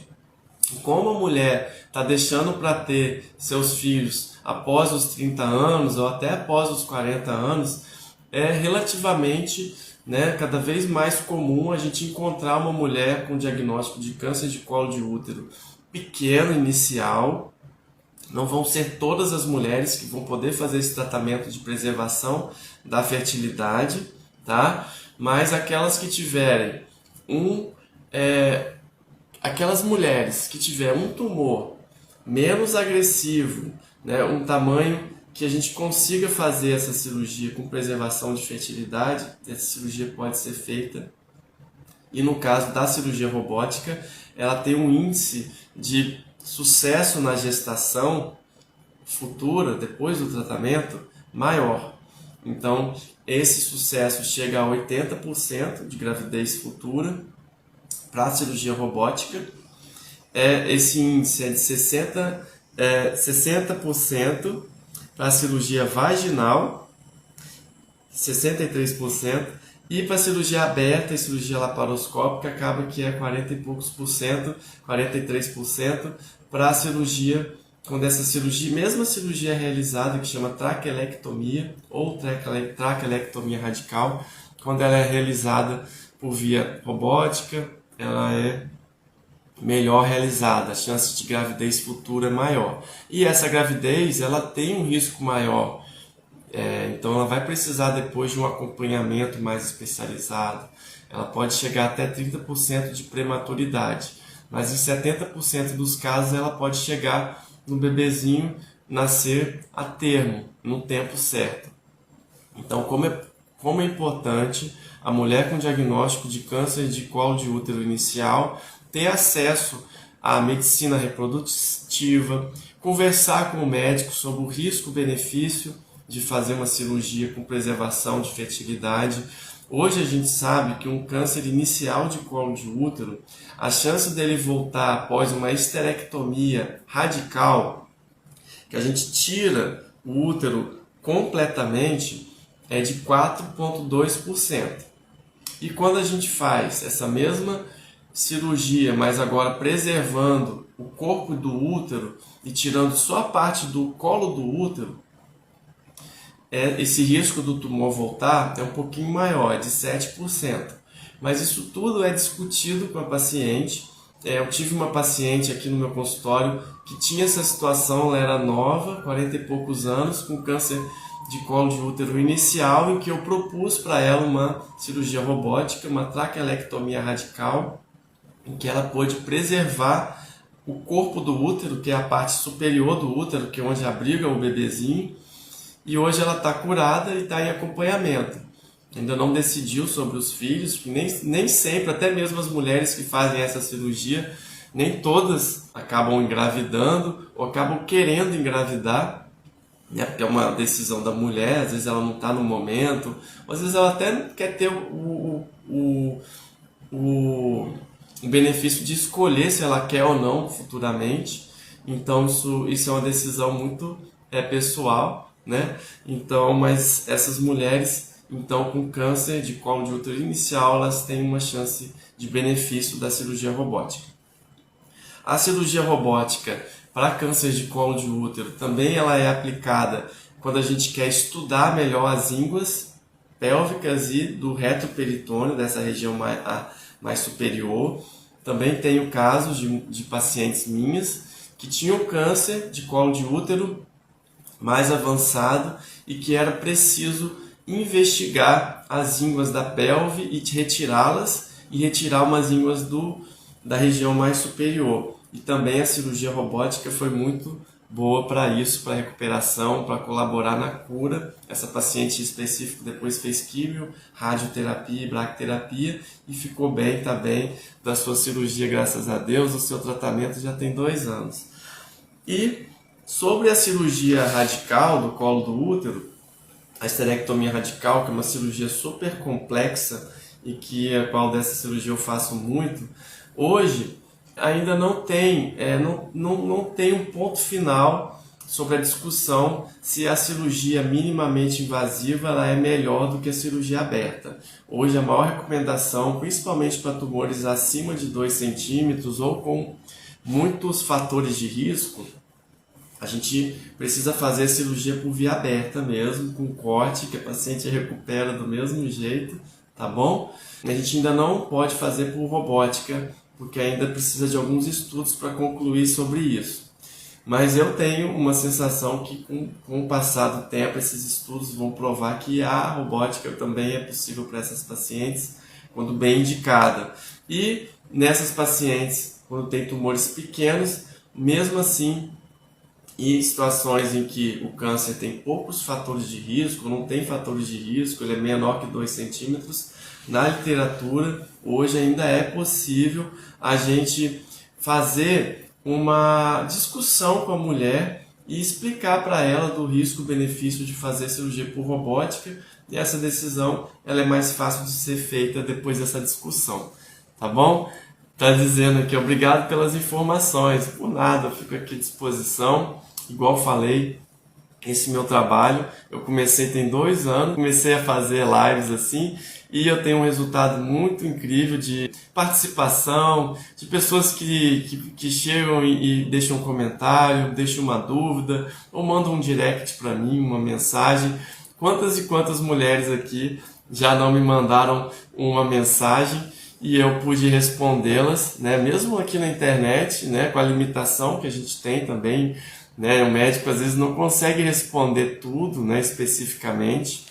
Como a mulher está deixando para ter seus filhos após os 30 anos ou até após os 40 anos, é relativamente, né, cada vez mais comum a gente encontrar uma mulher com diagnóstico de câncer de colo de útero pequeno, inicial. Não vão ser todas as mulheres que vão poder fazer esse tratamento de preservação da fertilidade, tá? Mas aquelas que tiverem aquelas mulheres que tiverem um tumor menos agressivo, né, um tamanho que a gente consiga fazer essa cirurgia com preservação de fertilidade, essa cirurgia pode ser feita. E no caso da cirurgia robótica, ela tem um índice de sucesso na gestação futura, depois do tratamento, maior. Então, esse sucesso chega a 80% de gravidez futura para a cirurgia robótica. Esse índice é de 60% para a cirurgia vaginal, 63%, e para a cirurgia aberta e cirurgia laparoscópica acaba que é 40 e poucos por cento, 43% para a cirurgia, quando essa cirurgia, mesma cirurgia realizada, que chama traquelectomia ou traquelectomia radical, quando ela é realizada por via robótica, ela é melhor realizada, a chance de gravidez futura é maior. E essa gravidez, ela tem um risco maior Então ela vai precisar depois de um acompanhamento mais especializado. Ela pode chegar até 30% de prematuridade, mas em 70% dos casos ela pode chegar no bebezinho nascer a termo, no tempo certo. Então, como é importante a mulher com diagnóstico de câncer de colo de útero inicial ter acesso à medicina reprodutiva, conversar com o médico sobre o risco-benefício de fazer uma cirurgia com preservação de fertilidade. Hoje a gente sabe que um câncer inicial de colo de útero, a chance dele voltar após uma esterectomia radical, que a gente tira o útero completamente, é de 4,2%. E quando a gente faz essa mesma cirurgia, mas agora preservando o corpo do útero e tirando só a parte do colo do útero, esse risco do tumor voltar é um pouquinho maior, é de 7%. Mas isso tudo é discutido com a paciente. Eu tive uma paciente aqui no meu consultório que tinha essa situação, ela era nova, 40 e poucos anos, com câncer de colo de útero inicial, em que eu propus para ela uma cirurgia robótica, uma traquelectomia radical, em que ela pôde preservar o corpo do útero, que é a parte superior do útero, que é onde abriga o bebezinho, e hoje ela está curada e está em acompanhamento. Ainda não decidiu sobre os filhos, nem sempre, até mesmo as mulheres que fazem essa cirurgia, nem todas acabam engravidando ou acabam querendo engravidar, né? Porque é uma decisão da mulher, às vezes ela não está no momento, às vezes ela até quer ter o benefício de escolher se ela quer ou não futuramente. Então isso é uma decisão muito pessoal, né? Então, mas essas mulheres, então, com câncer de colo de útero inicial, elas têm uma chance de benefício da cirurgia robótica. A cirurgia robótica para câncer de colo de útero também ela é aplicada quando a gente quer estudar melhor as ínguas pélvicas e do retroperitônio, dessa região mais superior. Também tenho casos de pacientes minhas que tinham câncer de colo de útero mais avançado e que era preciso investigar as ínguas da pelve e retirá-las e retirar umas ínguas da região mais superior. E também a cirurgia robótica foi muito boa para isso, para recuperação, para colaborar na cura. Essa paciente específica depois fez químio, radioterapia e bracterapia e ficou bem, está bem da sua cirurgia, graças a Deus. O seu tratamento já tem 2 anos. E sobre a cirurgia radical do colo do útero, a esterectomia radical, que é uma cirurgia super complexa e que a qual dessa cirurgia eu faço muito, hoje ainda não tem um ponto final sobre a discussão se a cirurgia minimamente invasiva ela é melhor do que a cirurgia aberta. Hoje a maior recomendação, principalmente para tumores acima de 2 centímetros ou com muitos fatores de risco, a gente precisa fazer a cirurgia por via aberta mesmo, com corte, que a paciente recupera do mesmo jeito, tá bom? A gente ainda não pode fazer por robótica, porque ainda precisa de alguns estudos para concluir sobre isso. Mas eu tenho uma sensação que com o passar do tempo, esses estudos vão provar que a robótica também é possível para essas pacientes, quando bem indicada. E nessas pacientes, quando tem tumores pequenos, mesmo assim, e situações em que o câncer tem poucos fatores de risco, não tem fatores de risco, ele é menor que 2 centímetros, na literatura hoje ainda é possível a gente fazer uma discussão com a mulher e explicar para ela do risco-benefício de fazer cirurgia por robótica, e essa decisão ela é mais fácil de ser feita depois dessa discussão, tá bom? Tá dizendo aqui, obrigado pelas informações, por nada, eu fico aqui à disposição. Igual falei, esse meu trabalho, eu comecei tem 2 anos, comecei a fazer lives assim, e eu tenho um resultado muito incrível de participação, de pessoas que chegam e deixam um comentário, deixam uma dúvida, ou mandam um direct para mim, uma mensagem. Quantas e quantas mulheres aqui já não me mandaram uma mensagem e eu pude respondê-las, né? Mesmo aqui na internet, né? Com a limitação que a gente tem também né? O médico às vezes não consegue responder tudo, né, especificamente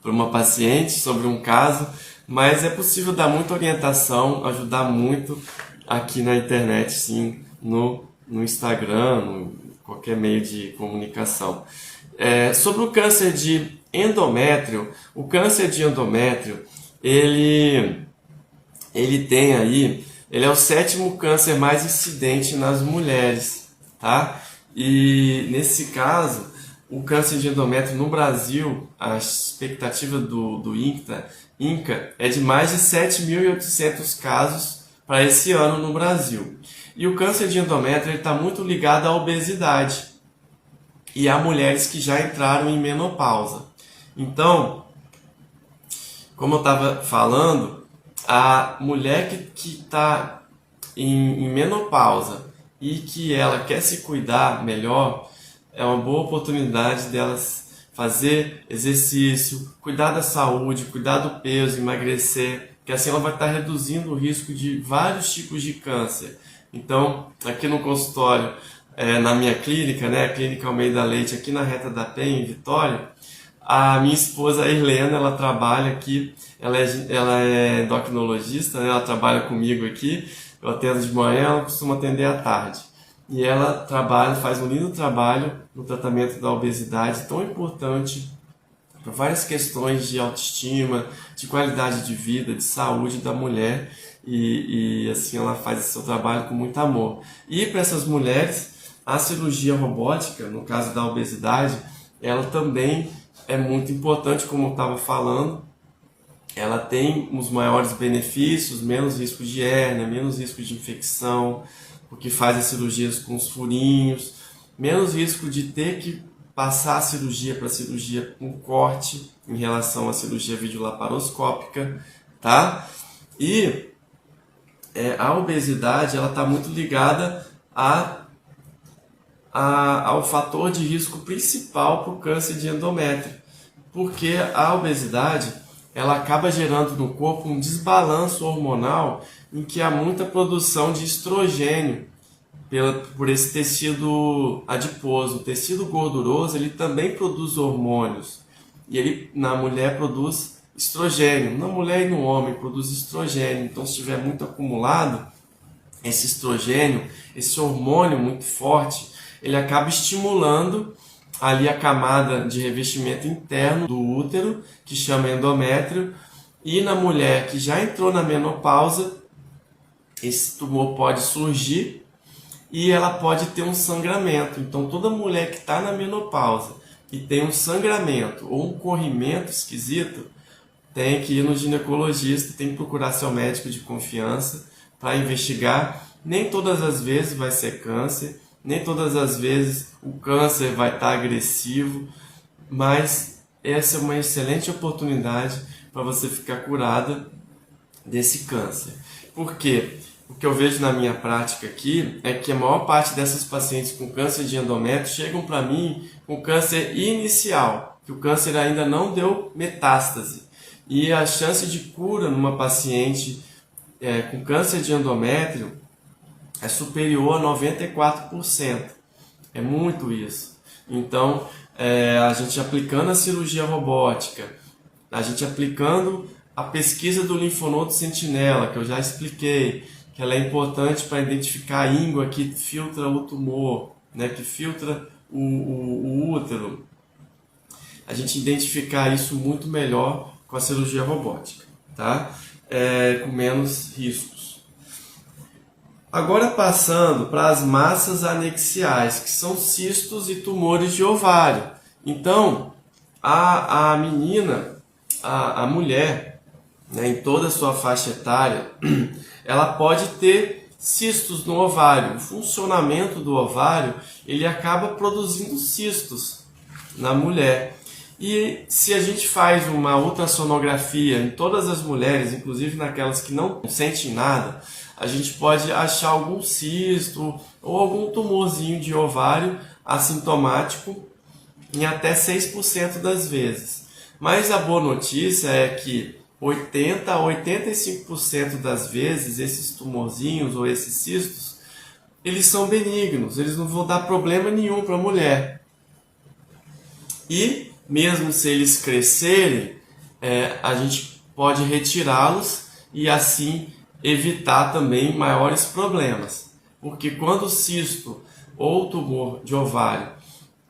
para uma paciente sobre um caso, mas é possível dar muita orientação, ajudar muito aqui na internet, sim, no Instagram, qualquer meio de comunicação. Sobre o câncer de endométrio, o câncer de endométrio, ele tem aí, ele é o 7º câncer mais incidente nas mulheres, tá? E nesse caso, o câncer de endométrio no Brasil, a expectativa do INCA é de mais de 7.800 casos para esse ano no Brasil. E o câncer de endométrio está muito ligado à obesidade e a mulheres que já entraram em menopausa. Então, como eu estava falando, a mulher que está em menopausa e que ela quer se cuidar melhor, é uma boa oportunidade delas fazer exercício, cuidar da saúde, cuidar do peso, emagrecer, que assim ela vai estar reduzindo o risco de vários tipos de câncer. Então, aqui no consultório, na minha clínica, né, a Clínica Almeida Leite, aqui na Reta da Penha, em Vitória, a minha esposa, a Irlena, ela trabalha aqui, ela é endocrinologista, né, ela trabalha comigo aqui, eu atendo de manhã, ela costuma atender à tarde. E ela faz um lindo trabalho no tratamento da obesidade, tão importante para várias questões de autoestima, de qualidade de vida, de saúde da mulher, e assim ela faz esse seu trabalho com muito amor. E para essas mulheres, a cirurgia robótica, no caso da obesidade, ela também é muito importante, como eu estava falando. Ela tem os maiores benefícios, menos risco de hérnia, menos risco de infecção, porque faz as cirurgias com os furinhos, menos risco de ter que passar a cirurgia para cirurgia com corte em relação à cirurgia videolaparoscópica, tá? E a obesidade, ela está muito ligada ao fator de risco principal para o câncer de endométrio, porque a obesidade ela acaba gerando no corpo um desbalanço hormonal em que há muita produção de estrogênio por esse tecido adiposo. O tecido gorduroso ele também produz hormônios e ele na mulher produz estrogênio, na mulher e no homem produz estrogênio. Então, se tiver muito acumulado esse estrogênio, esse hormônio muito forte, ele acaba estimulando ali a camada de revestimento interno do útero, que chama endométrio, e na mulher que já entrou na menopausa, esse tumor pode surgir e ela pode ter um sangramento. Então, toda mulher que está na menopausa e tem um sangramento ou um corrimento esquisito, tem que ir no ginecologista, tem que procurar seu médico de confiança para investigar. Nem todas as vezes vai ser câncer, nem todas as vezes o câncer vai estar agressivo, mas essa é uma excelente oportunidade para você ficar curada desse câncer. Por quê? O que eu vejo na minha prática aqui é que a maior parte dessas pacientes com câncer de endométrio chegam para mim com câncer inicial, que o câncer ainda não deu metástase. E a chance de cura numa paciente com câncer de endométrio é superior a 94%. É muito isso. Então, a gente aplicando a cirurgia robótica, a gente aplicando a pesquisa do linfonodo sentinela, que eu já expliquei, que ela é importante para identificar a íngua que filtra o tumor, né, que filtra o útero. A gente identificar isso muito melhor com a cirurgia robótica, tá? Com menos riscos. Agora passando para as massas anexiais, que são cistos e tumores de ovário. Então, a menina, a mulher, né, em toda a sua faixa etária, ela pode ter cistos no ovário. O funcionamento do ovário, ele acaba produzindo cistos na mulher. E se a gente faz uma ultrassonografia em todas as mulheres, inclusive naquelas que não sentem nada, a gente pode achar algum cisto ou algum tumorzinho de ovário assintomático em até 6% das vezes. Mas a boa notícia é que 80 a 85% das vezes esses tumorzinhos ou esses cistos eles são benignos, eles não vão dar problema nenhum para a mulher. E mesmo se eles crescerem, a gente pode retirá-los e assim evitar também maiores problemas. Porque quando o cisto ou tumor de ovário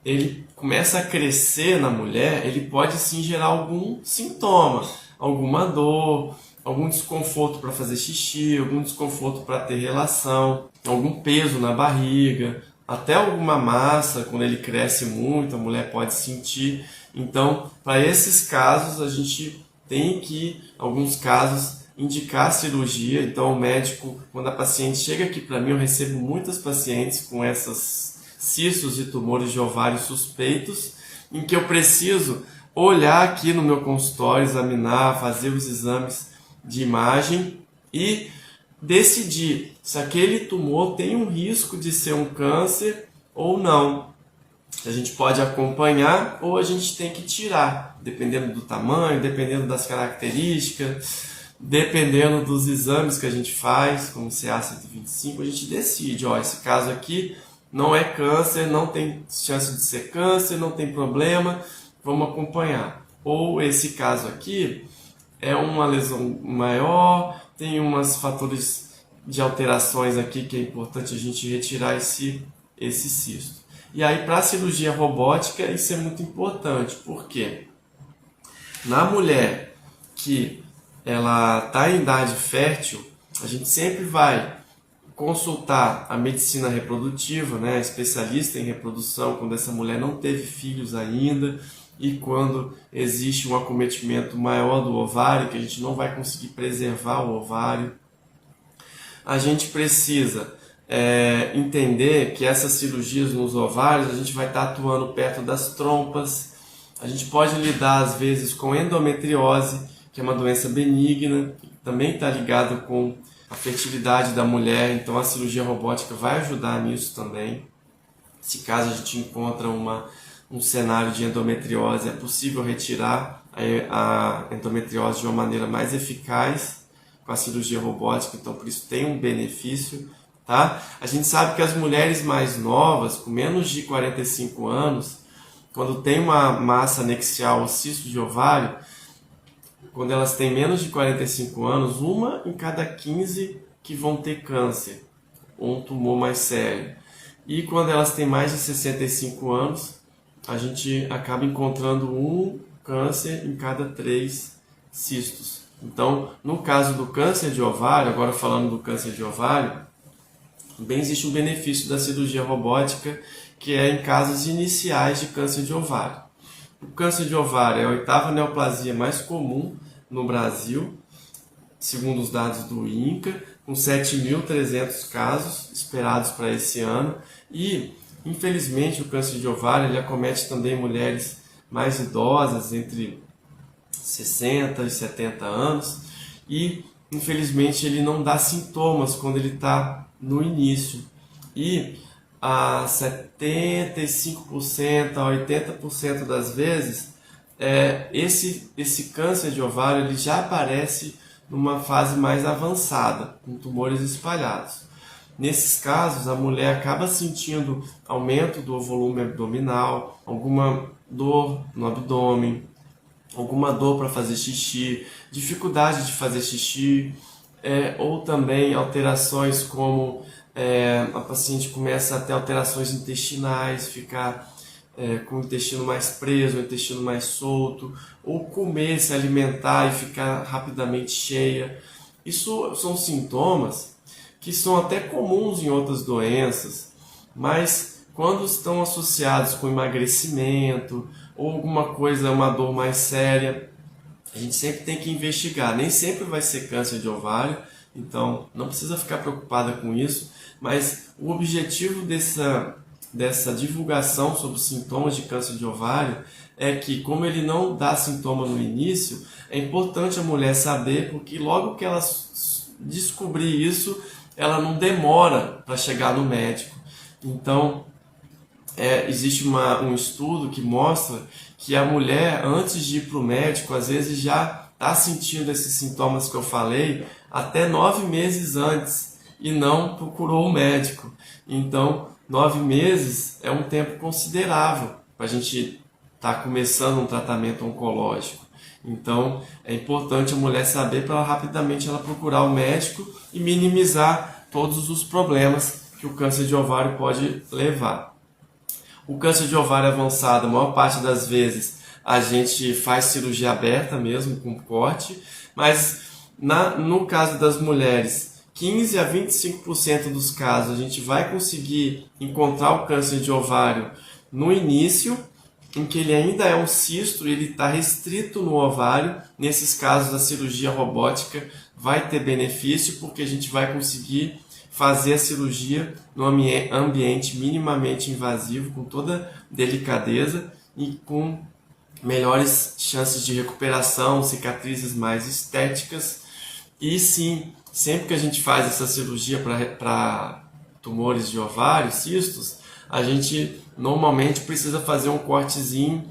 ele começa a crescer na mulher, ele pode sim gerar algum sintoma, alguma dor, algum desconforto para fazer xixi, algum desconforto para ter relação, algum peso na barriga, até alguma massa, quando ele cresce muito, a mulher pode sentir. Então, para esses casos, a gente tem que, em alguns casos, indicar cirurgia. Então, o médico, quando a paciente chega aqui para mim, eu recebo muitas pacientes com essas cistos e tumores de ovário suspeitos, em que eu preciso olhar aqui no meu consultório, examinar, fazer os exames de imagem e decidir se aquele tumor tem um risco de ser um câncer ou não. A gente pode acompanhar ou a gente tem que tirar, dependendo do tamanho, dependendo das características, dependendo dos exames que a gente faz, como CA-125, a gente decide, esse caso aqui não é câncer, não tem chance de ser câncer, não tem problema, vamos acompanhar. Ou esse caso aqui é uma lesão maior, tem uns fatores de alterações aqui que é importante a gente retirar esse cisto. E aí para a cirurgia robótica isso é muito importante, porque na mulher que ela está em idade fértil, a gente sempre vai consultar a medicina reprodutiva, né, especialista em reprodução, quando essa mulher não teve filhos ainda e quando existe um acometimento maior do ovário, que a gente não vai conseguir preservar o ovário. A gente precisa entender que essas cirurgias nos ovários, a gente vai estar atuando perto das trompas, a gente pode lidar às vezes com endometriose, que é uma doença benigna, que também está ligado com a fertilidade da mulher, então a cirurgia robótica vai ajudar nisso também. Se caso a gente encontra um cenário de endometriose, é possível retirar a endometriose de uma maneira mais eficaz com a cirurgia robótica, então por isso tem um benefício. Tá? A gente sabe que as mulheres mais novas, com menos de 45 anos, quando tem uma massa anexial ou cisto de ovário, quando elas têm menos de 45 anos, uma em cada 15 que vão ter câncer, ou um tumor mais sério. E quando elas têm mais de 65 anos, a gente acaba encontrando um câncer em cada 3 cistos. Então, no caso do câncer de ovário, agora falando do câncer de ovário, também existe um benefício da cirurgia robótica, que é em casos iniciais de câncer de ovário. O câncer de ovário é a 8ª neoplasia mais comum no Brasil, segundo os dados do INCA, com 7.300 casos esperados para esse ano. E, infelizmente, o câncer de ovário ele acomete também mulheres mais idosas, entre 60 e 70 anos, e, infelizmente, ele não dá sintomas quando ele está no início. E a 75% a 80% das vezes, esse câncer de ovário ele já aparece numa fase mais avançada, com tumores espalhados. Nesses casos, a mulher acaba sentindo aumento do volume abdominal, alguma dor no abdômen, alguma dor para fazer xixi, dificuldade de fazer xixi, ou também alterações como a paciente começa a ter alterações intestinais, ficar com o intestino mais preso, o intestino mais solto, ou comer, se alimentar e ficar rapidamente cheia. Isso são sintomas que são até comuns em outras doenças, mas quando estão associados com emagrecimento ou alguma coisa, uma dor mais séria, a gente sempre tem que investigar. Nem sempre vai ser câncer de ovário, então não precisa ficar preocupada com isso, mas o objetivo dessa divulgação sobre os sintomas de câncer de ovário é que, como ele não dá sintoma no início, é importante a mulher saber, porque logo que ela descobrir isso, ela não demora para chegar no médico. Então, existe um estudo que mostra que a mulher, antes de ir para o médico, às vezes já está sentindo esses sintomas que eu falei até 9 meses antes. e não procurou o médico. Então, 9 meses é um tempo considerável para a gente estar começando um tratamento oncológico. Então, é importante a mulher saber para rapidamente ela procurar o médico e minimizar todos os problemas que o câncer de ovário pode levar. O câncer de ovário avançado, a maior parte das vezes, a gente faz cirurgia aberta mesmo, com corte, mas no caso das mulheres, 15 a 25% dos casos, a gente vai conseguir encontrar o câncer de ovário no início, em que ele ainda é um cisto, ele está restrito no ovário. Nesses casos, a cirurgia robótica vai ter benefício, porque a gente vai conseguir fazer a cirurgia no ambiente minimamente invasivo, com toda delicadeza e com melhores chances de recuperação, cicatrizes mais estéticas. E sim, sempre que a gente faz essa cirurgia para tumores de ovário, cistos, a gente normalmente precisa fazer um cortezinho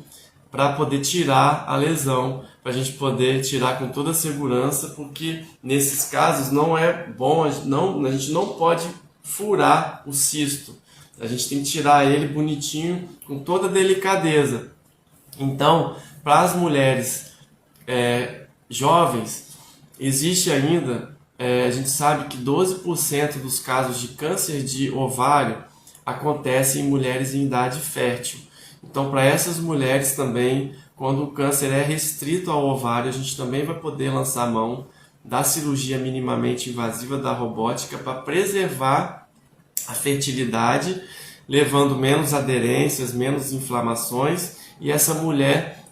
para poder tirar a lesão, para a gente poder tirar com toda a segurança, porque nesses casos não é bom, a gente não pode furar o cisto, a gente tem que tirar ele bonitinho, com toda a delicadeza. Então, para as mulheres jovens, existe ainda, a gente sabe que 12% dos casos de câncer de ovário acontece em mulheres em idade fértil. Então, para essas mulheres também, quando o câncer é restrito ao ovário, a gente também vai poder lançar mão da cirurgia minimamente invasiva da robótica para preservar a fertilidade, levando menos aderências, menos inflamações, e essa mulher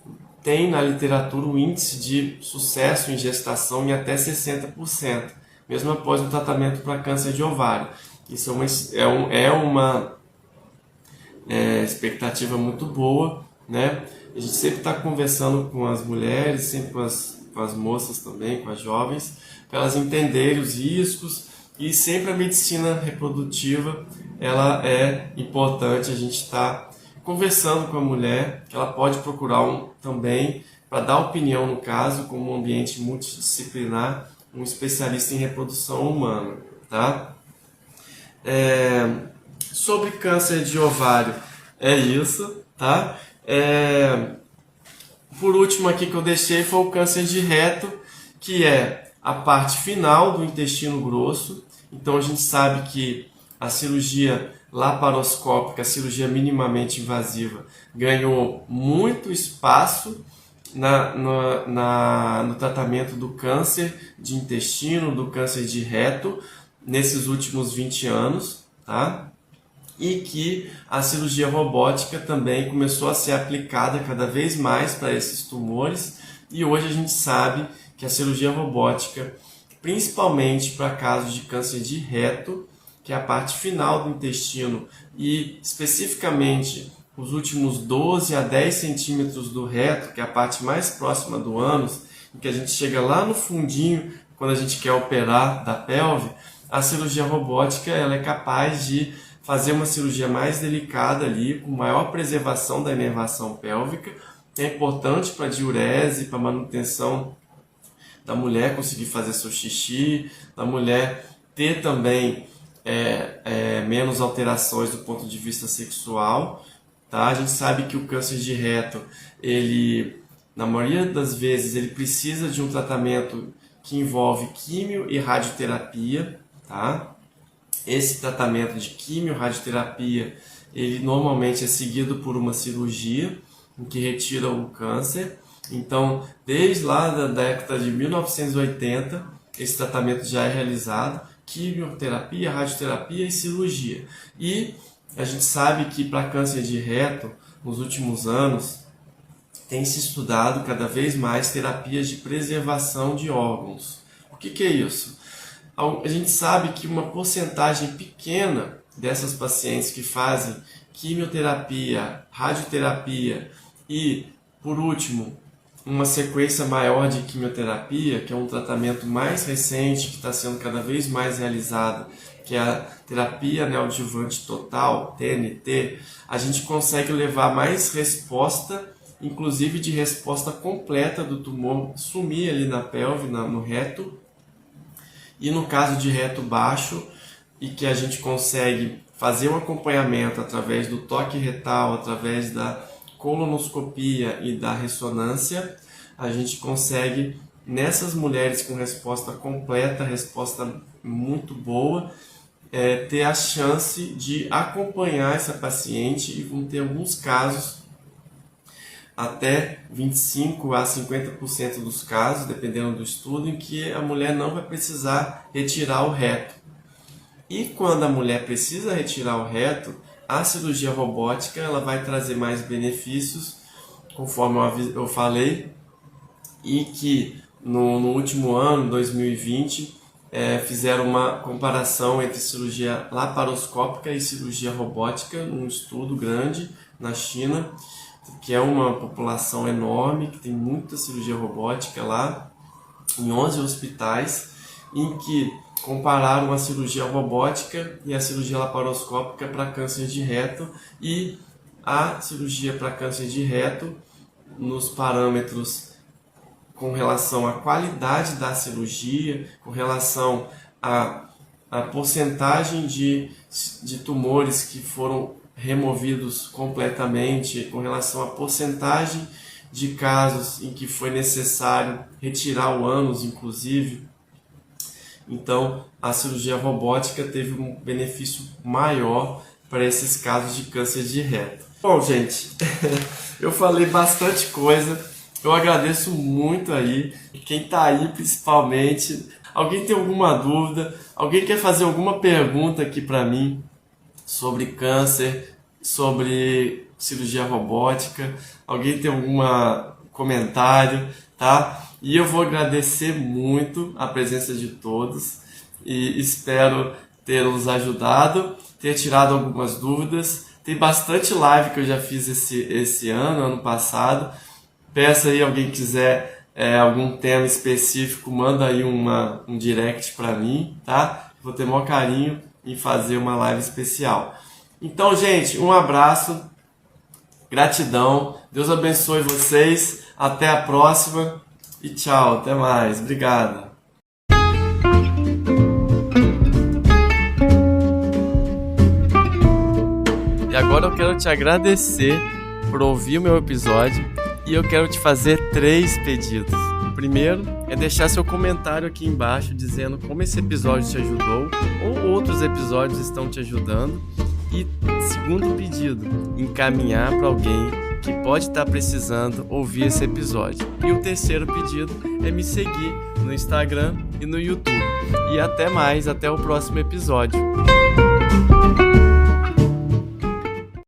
tem na literatura um índice de sucesso em gestação em até 60%, mesmo após o tratamento para câncer de ovário. Isso é uma expectativa muito boa, né? A gente sempre está conversando com as mulheres, sempre com as moças também, com as jovens, para elas entenderem os riscos, e sempre a medicina reprodutiva ela é importante. A gente está conversando com a mulher, que ela pode procurar também, para dar opinião no caso, como um ambiente multidisciplinar, um especialista em reprodução humana, tá? Sobre câncer de ovário, é isso, tá? Por último aqui que eu deixei foi o câncer de reto, que é a parte final do intestino grosso. Então a gente sabe que a cirurgia laparoscópica, a cirurgia minimamente invasiva, ganhou muito espaço no tratamento do câncer de intestino, do câncer de reto, nesses últimos 20 anos, tá? E que a cirurgia robótica também começou a ser aplicada cada vez mais para esses tumores, e hoje a gente sabe que a cirurgia robótica, principalmente para casos de câncer de reto, que é a parte final do intestino, e especificamente os últimos 12 a 10 centímetros do reto, que é a parte mais próxima do ânus, em que a gente chega lá no fundinho, quando a gente quer operar da pelve, a cirurgia robótica ela é capaz de fazer uma cirurgia mais delicada ali, com maior preservação da inervação pélvica, que é importante para a diurese, para a manutenção da mulher conseguir fazer seu xixi, da mulher ter também menos alterações do ponto de vista sexual, tá? A gente sabe que o câncer de reto, ele, na maioria das vezes, ele precisa de um tratamento que envolve químio e radioterapia, tá? Esse tratamento de químio, radioterapia, ele normalmente é seguido por uma cirurgia em que retira o câncer. Então, desde lá da década de 1980, esse tratamento já é realizado, quimioterapia, radioterapia e cirurgia. E a gente sabe que para câncer de reto, nos últimos anos, tem se estudado cada vez mais terapias de preservação de órgãos. O que é isso? A gente sabe que uma porcentagem pequena dessas pacientes que fazem quimioterapia, radioterapia e, por último, uma sequência maior de quimioterapia, que é um tratamento mais recente, que está sendo cada vez mais realizado, que é a terapia neoadjuvante total, TNT, a gente consegue levar mais resposta, inclusive de resposta completa do tumor sumir ali na pelve, no reto. E no caso de reto baixo, e que a gente consegue fazer um acompanhamento através do toque retal, através da colonoscopia e da ressonância, a gente consegue, nessas mulheres com resposta completa, resposta muito boa, ter a chance de acompanhar essa paciente, e vão ter alguns casos, até 25 a 50% dos casos, dependendo do estudo, em que a mulher não vai precisar retirar o reto. E quando a mulher precisa retirar o reto, a cirurgia robótica ela vai trazer mais benefícios, conforme eu falei, e que no último ano, 2020, fizeram uma comparação entre cirurgia laparoscópica e cirurgia robótica, num estudo grande na China, que é uma população enorme, que tem muita cirurgia robótica lá, em 11 hospitais, em que compararam a cirurgia robótica e a cirurgia laparoscópica para câncer de reto, e a cirurgia para câncer de reto, nos parâmetros com relação à qualidade da cirurgia, com relação à porcentagem de tumores que foram removidos completamente, com relação à porcentagem de casos em que foi necessário retirar o ânus, inclusive. Então, a cirurgia robótica teve um benefício maior para esses casos de câncer de reto. Bom, gente, eu falei bastante coisa. Eu agradeço muito aí, quem está aí principalmente. Alguém tem alguma dúvida? Alguém quer fazer alguma pergunta aqui para mim sobre câncer, sobre cirurgia robótica? Alguém tem algum comentário, tá? E eu vou agradecer muito a presença de todos e espero ter-los ajudado, ter tirado algumas dúvidas. Tem bastante live que eu já fiz esse ano passado. Peça aí, alguém quiser algum tema específico, manda aí um direct para mim, tá? Vou ter o maior carinho em fazer uma live especial. Então, gente, um abraço, gratidão, Deus abençoe vocês, até a próxima e tchau, até mais, obrigado. E agora eu quero te agradecer por ouvir o meu episódio. E eu quero te fazer 3 pedidos. O primeiro é deixar seu comentário aqui embaixo dizendo como esse episódio te ajudou ou outros episódios estão te ajudando. E segundo pedido, encaminhar para alguém que pode estar precisando ouvir esse episódio. E o terceiro pedido é me seguir no Instagram e no YouTube. E até mais, até o próximo episódio.